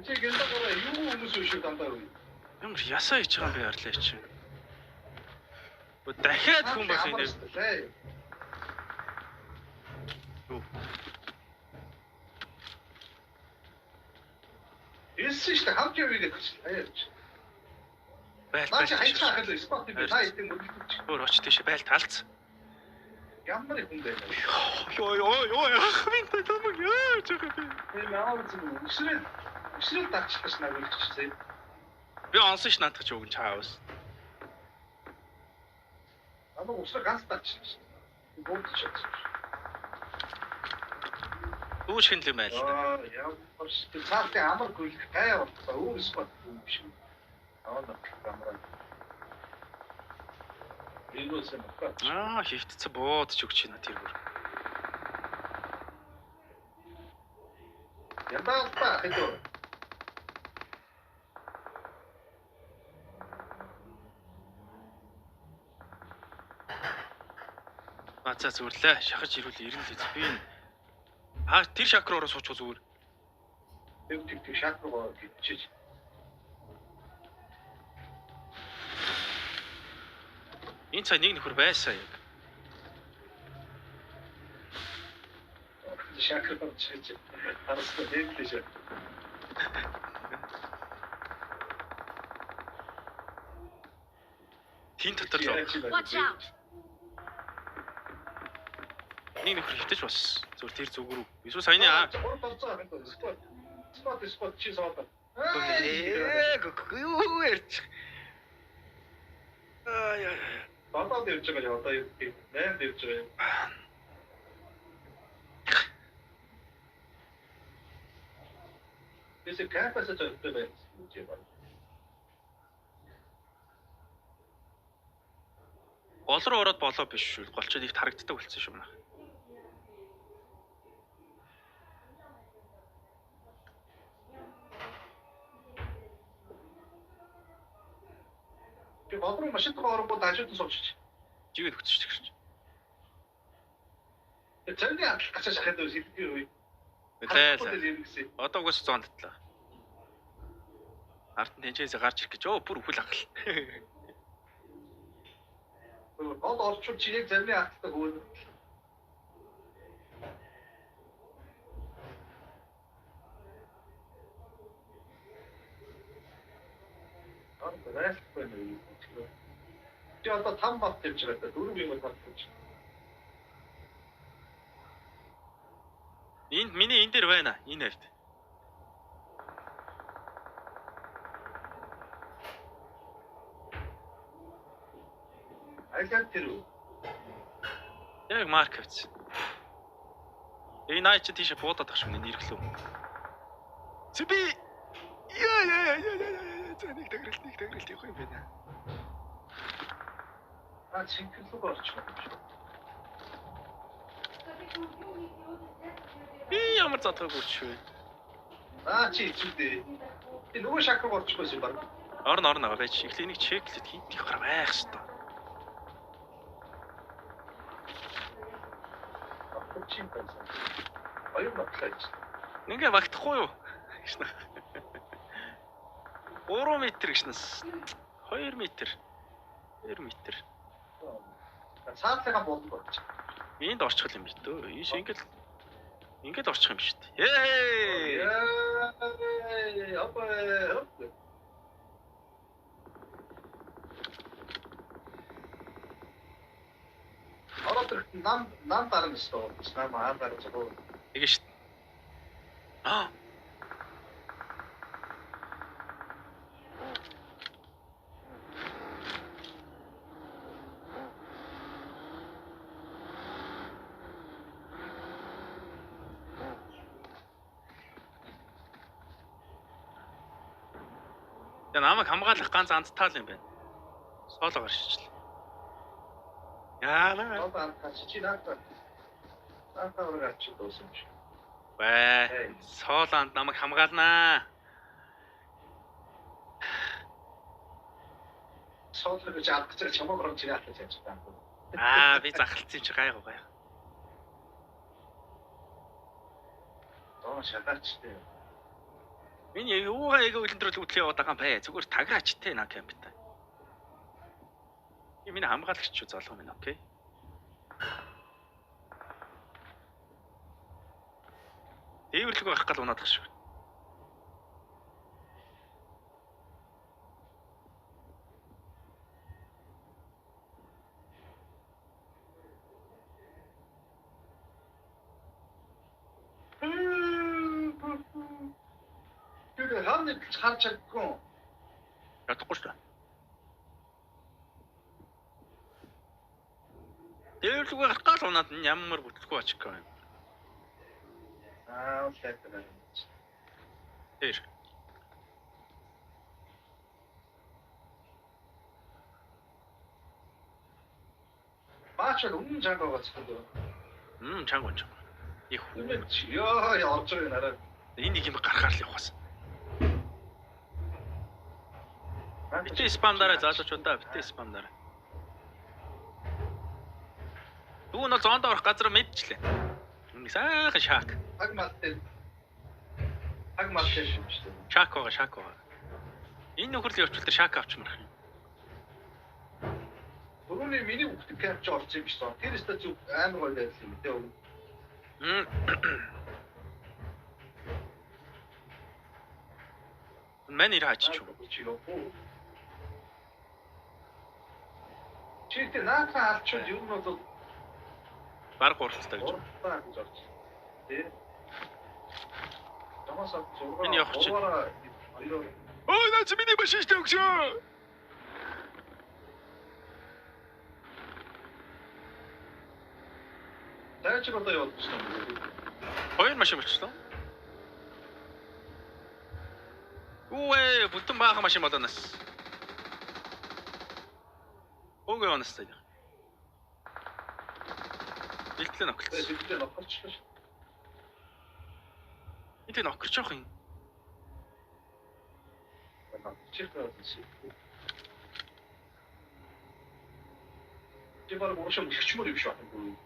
Чи гэнтээ юу хүмүүс шүү дандаа үү? Ямар ясаа хийж байгаа юм бэ арлаа чи. Дахиад хүн бас энэ. Эссэн шүү дээ хамт явъя гэж. Baйл. Хайцаа хэл спорт би таа идэв мөрөлдөж. Өөр оч тийш baйл талц. Ямар хүн бэ? Йоо хавин татамаг яа чагаа би. Наад зүг өсрөл дагчлах наа үлчсэн. Би онсон ш наадах ч өгөн чаавс. Амаа өсрөл ганц дагчлаа. Буудчих. Дүүш хинлээ байл. Ямар цаалтын амар гүйлэх гай болчихсон. Өөр спорт юм биш үү? Камера. Инөөсөн ба. Хөвтцө буудч өгч байна тэр бүр. Яндаалтаа хэдөө. Бацаа зүрлээ. Шахаж ирүүл 90 л би. Тэр шакроор суучих зүгээр. Тэр шакроор гिचж. Энэ цай нэг нөхөр байсан яг. Шакроор чиж. Харахгүй дээдлээ. Тин дотор л. Watch out! Нэг нөхөр хөвтөж бас зүгээр тэр зүг рүү. Эсвэл саяны спорт чи соод. Юу ярьж. Баатаа дэрж байгаа одоо юу гэх юм дэрж байгаа юм. Тэсэ кампасаа зөвхөн байна. Гол руу ороод болоо биш шүү. Голчод их харагддаг болсон шүү маа. Би бодроо машин тохиоргоод хажууд нь суучих. Жигэд өгчих гэж. Тэрний атлах гачаа шахаад үзэхгүй юу? Одоо угаас 100 татлаа. Ард нь тэнцээс гарч ирэх гэж бүр үхэл ахал. Гол орчууд чи яг зарны атлаа хөөд. Чи одоо там бат гэж байгаа дөрөв юм батчих. Энд миний энэ дээр байна. Энэ хэвт. Айлан тэр үү? Яг марк хэвч. Энэ наа чи тийш буудаад ах шүү нэг нэрхлөө. Зэби. Яа. Нэг тагралт явах юм байна. Цэнхлэг орчих. Ямар затгаг үрчвэ. Чи зүдээ. Би нөгөө шакрыг орчихгүй юм байна. Орно байгаа байж. Эхлээ нэг чеклэд хийх гараа байх хэвээр. Чи байсан. Аюу багтаач. Ингээ багтахгүй юу? 3 метр гişнэс. 2 м. 2 м. Цаатлага болдог болж. Энд орчих юм биш дөө. Ийш ингээд орчих юм биш үү? Ээ! Апа. Ороод нам дарна шүү. Нам дарна зөв. Тэгээ шүү. Аа. Тэгээ намайг хамгаалах ганц андтаал юм байна. Сооло гарчичлаа. Яана. Одоо чи наата. Наата ураач дуусан биш. Бай. Соолонд намайг хамгаалнаа. Соолог гэж авах гэж чамаг орж ирээ хатаж яаж байна. Аа, би захалцсан чи гайгүй. Аа шатаач дээ. Миний юугаа яг үлэндрэл үтлээ яваад байгаа юм бэ? Зүгээр таграач те на кампта. Миний хамгаалагч ч золго минь, окей? Дээвэрлэг байх гал унаадах шүү. Тэгээ хааны харж чадгүй. Ядахгүй шүү. Дээвэрлэг байх гал унаад нь ямар бүтлгүй ачих юм. Аа, шатаа. Тэр. Баач өмнө жагаа гацдаг. Чанга. Их Үнэ чи яа явж байгаа нараа. энэ нэг юм гарахаар л явахсан. Битээ спам дараа залуучуудаа битээ спам дараа. Дүү нь зоонд орох газар мэдчихлээ. Сайхан шаак. Хаг малтай юм шүү дээ. Шаак байгаа. Энэ нөхөр л явуул тэр шаак авчмарх юм. Түрүүний миний хүүхд капч орсон юм биш үү? Тэр өстө зүг амар гоё байсан юм дээ. Мэн ир хаачих. Чи тэ наатаа алчууд юу нь бол Баг гуралтай гэж. Тэ. Тамасаа Энэ явах чинь. Ой, наач миний машин шүү өгшөө. Таач одоо явуулсан. Хоёр машин болчихлоо. Үе, бүтэн баахан машин болоноос. Өнгөө оностой. Бэлтлээ нөхөлсөн. Бэлтлээ нөхөлчихлөө. Энд нөхөрч явах юм. Чи баг уушаа мөлчмөр юм шүү.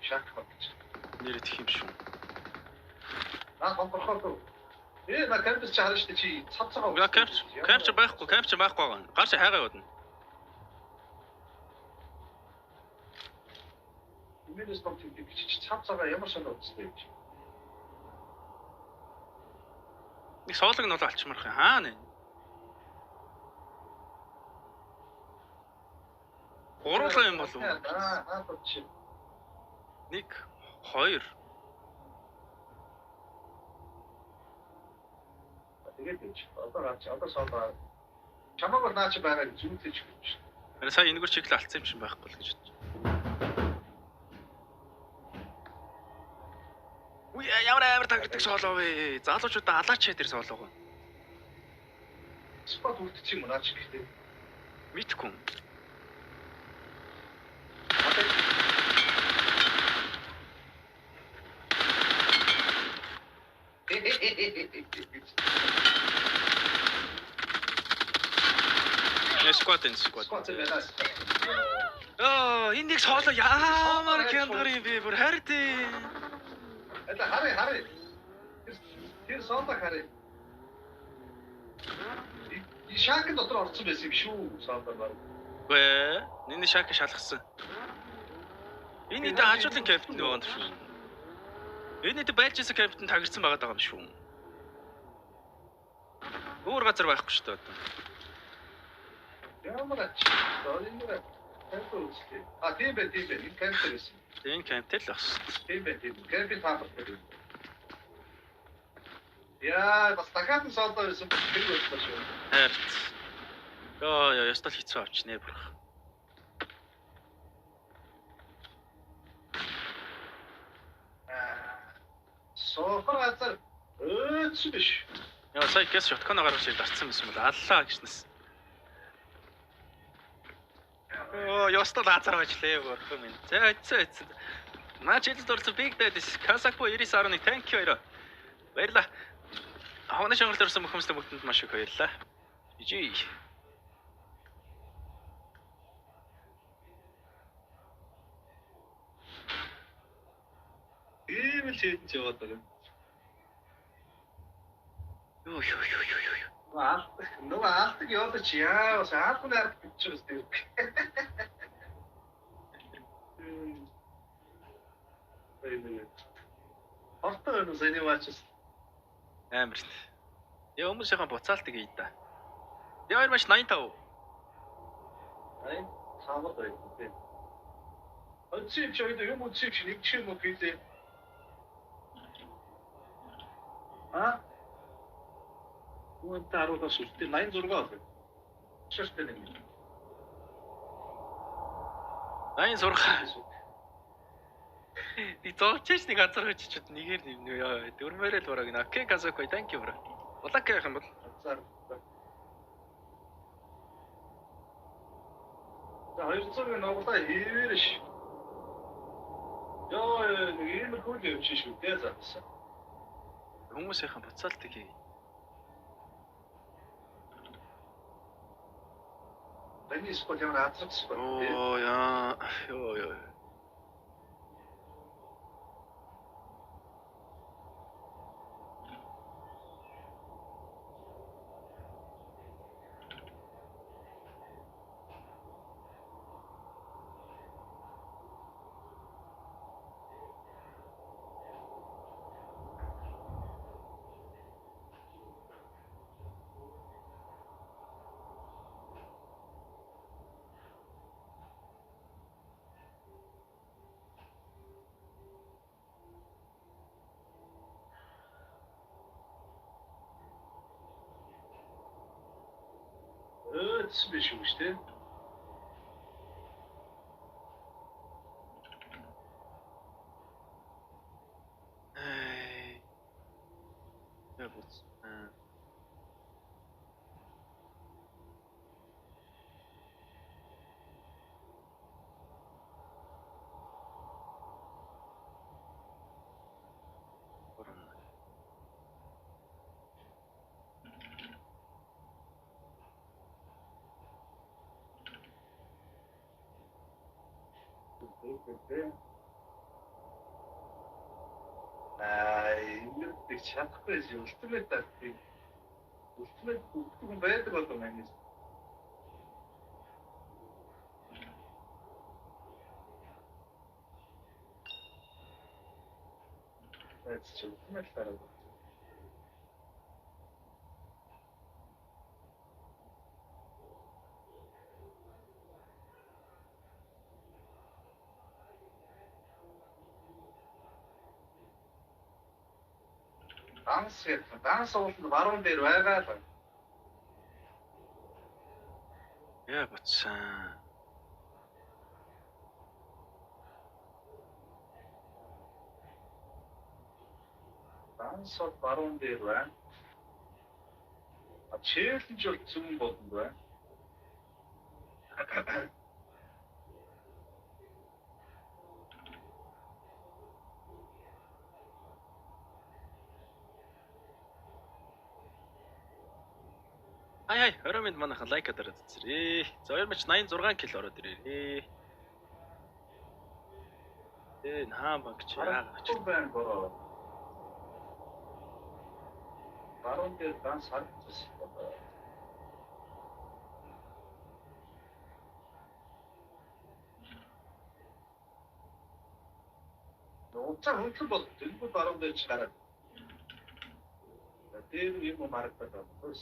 Шаах гэж. Нэр идэх юм шүү. Хонхорхоо. На кампус чарж чи цавцгаа. Яа кампч байхгүй байгаа. Гарч хайгаа явуулна. Имэнэс томтиг чи цавцгаа ямар санаа үзсэн юм чи. Нэг соолог нь бол алчмарх юм. Хаа нэ. Гурлаа юм болов уу? Чи. 1 2 тэгээд одоо саалаа чамаг наач байгаа зүудлэж гэж. Энэ сая энэгээр чиглэл алдсан юм шиг байхгүй л гэж бодчих. Үе ямар тагирдаг соолоо вэ? Залуучуудаа алаач тэр соолоогоо. Спот үлдчих юм наач гэхдээ. Мэдхгүй. Squat. Энэ нэг соолоо ямар хямдгар юм бэ? Бүр харьдээ. Это хари. Тэр соолоо хари. И шаак дотор орсон байсан юм шүү. Саалбар. Гүй. Миний шаак шалгасан. Энэ дэд хажуулын капитан нөгөө шүү. Энэ дэд байлж исэн капитан тагирсан байгаа юм шүү. Өөр газар байхгүй шүү дээ. Ямар ач. Ориноо. Капитан үстэй. А тийм бэ. Энэ капитан байсан. Энэ капитан л бас. Тийм бэ. Капитан таах. Яа, бас дахиад нь саалбар байсан хэрэг болчихсон шүү. Харт. Яа, ястал хэцүү авчнэ бүр. Сохор газар өөч биш. Яа, сая гэс шотконо гаргаж ирд арцсан байсан бол аллаа гэжнэс. Ястал газар байжлээ бүрхэн минь. Зөө. Наач хэлд орсон Big Daddy-с Казакбо 99.1 thank you хоёроо. Баярлаа. Хавны шонгол орсон бүхэмстэй бүгдэнд маш их баярлаа. Жи. Ийм л хэлж яваад байгаа. Юу. Нөгөө аалтыг явуулаач яа, бас аалтны ард гэж байгаа юм. Ортой нь зэний вачс. Амар шүү. Яа хүмүүсийн буцаалтыг ий да. Яа хоёр маш 85. Ай, цаамар байх үү. Онцгой ч юм уу чи нэг ч юм уу гэдэг. А? Уун таруулаа сүлтээ 86 байна. Шэртэй нэг. 86. И зооч нэг газар очичод нэгээр нэмнэ яа. Дөрмөрөл бараг на. Окей Казакой thank you bro. Улаак яах юм бол? За 200-ыг нуглаа хийвэрш. Яа, нэг юм хөл явж шүү дээ заасан. Хүмүүсийн буцаалтыг хий. Таны скол ямар азрагс байна. Оо яа. Ёо. Өөч биш үү штэ. Яа буц. Ингэж чадахгүй юм. Ультимейт тактик. Ультимейт бүгд байдаг болов манис. That's true. Ультимейт тарах. Данс ууланд баруун дээр байгаа л. Яа буцсан. Данс баруун дээр байна. Челленж бол зүүн болонд байна. Хай, ороймд манайхан лайк дараад үзээрэй. За 286 кил ороод ирээрээ. Хаан багч яагаад ч байна бороо. Баруун дээр данс харагдсан. Уцаа хөндлөн бол төлбөр баруун дээр ч гараад. Тэр юм марагдаад байна.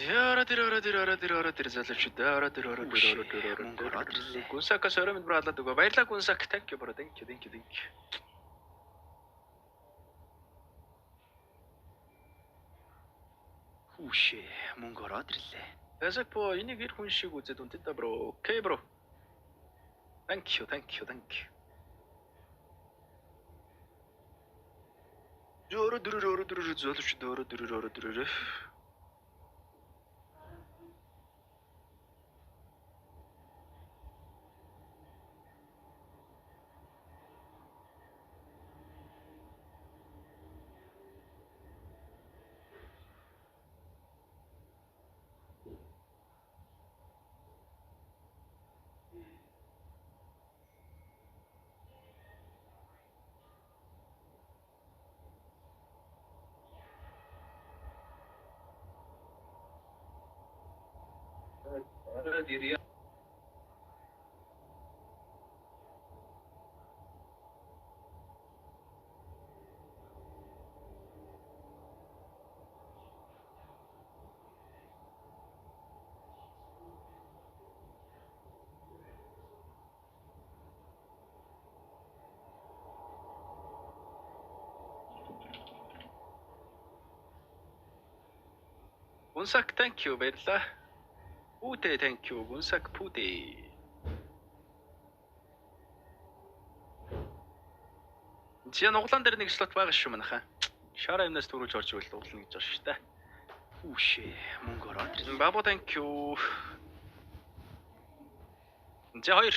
Яра тэр залуучууд яра тэр Гүнсакас өрөөмд браалаад өгөө. Баярлалаа Гүнсак. Thank you bro. Thank you. Хүшээ мөнгө ороод ирлээ. Тэсэг по энийг ир хүн шиг үзээд үнтэй та бро. Окей бро. Thank you. Яра тэр залуучууд яра тэр Ороод ирээ. Гүнсак thank you баярлалаа. Пүтэ thank you Гүнсак пүтэ. Чи нуглаан дээр нэг слот байгаа шүү манайхаа. Шара юмнаас төрүүлж орж ивэл углана гэж байна шүү дээ. Хүшээ мөнгө ороод. Бабо thank you. За хоёр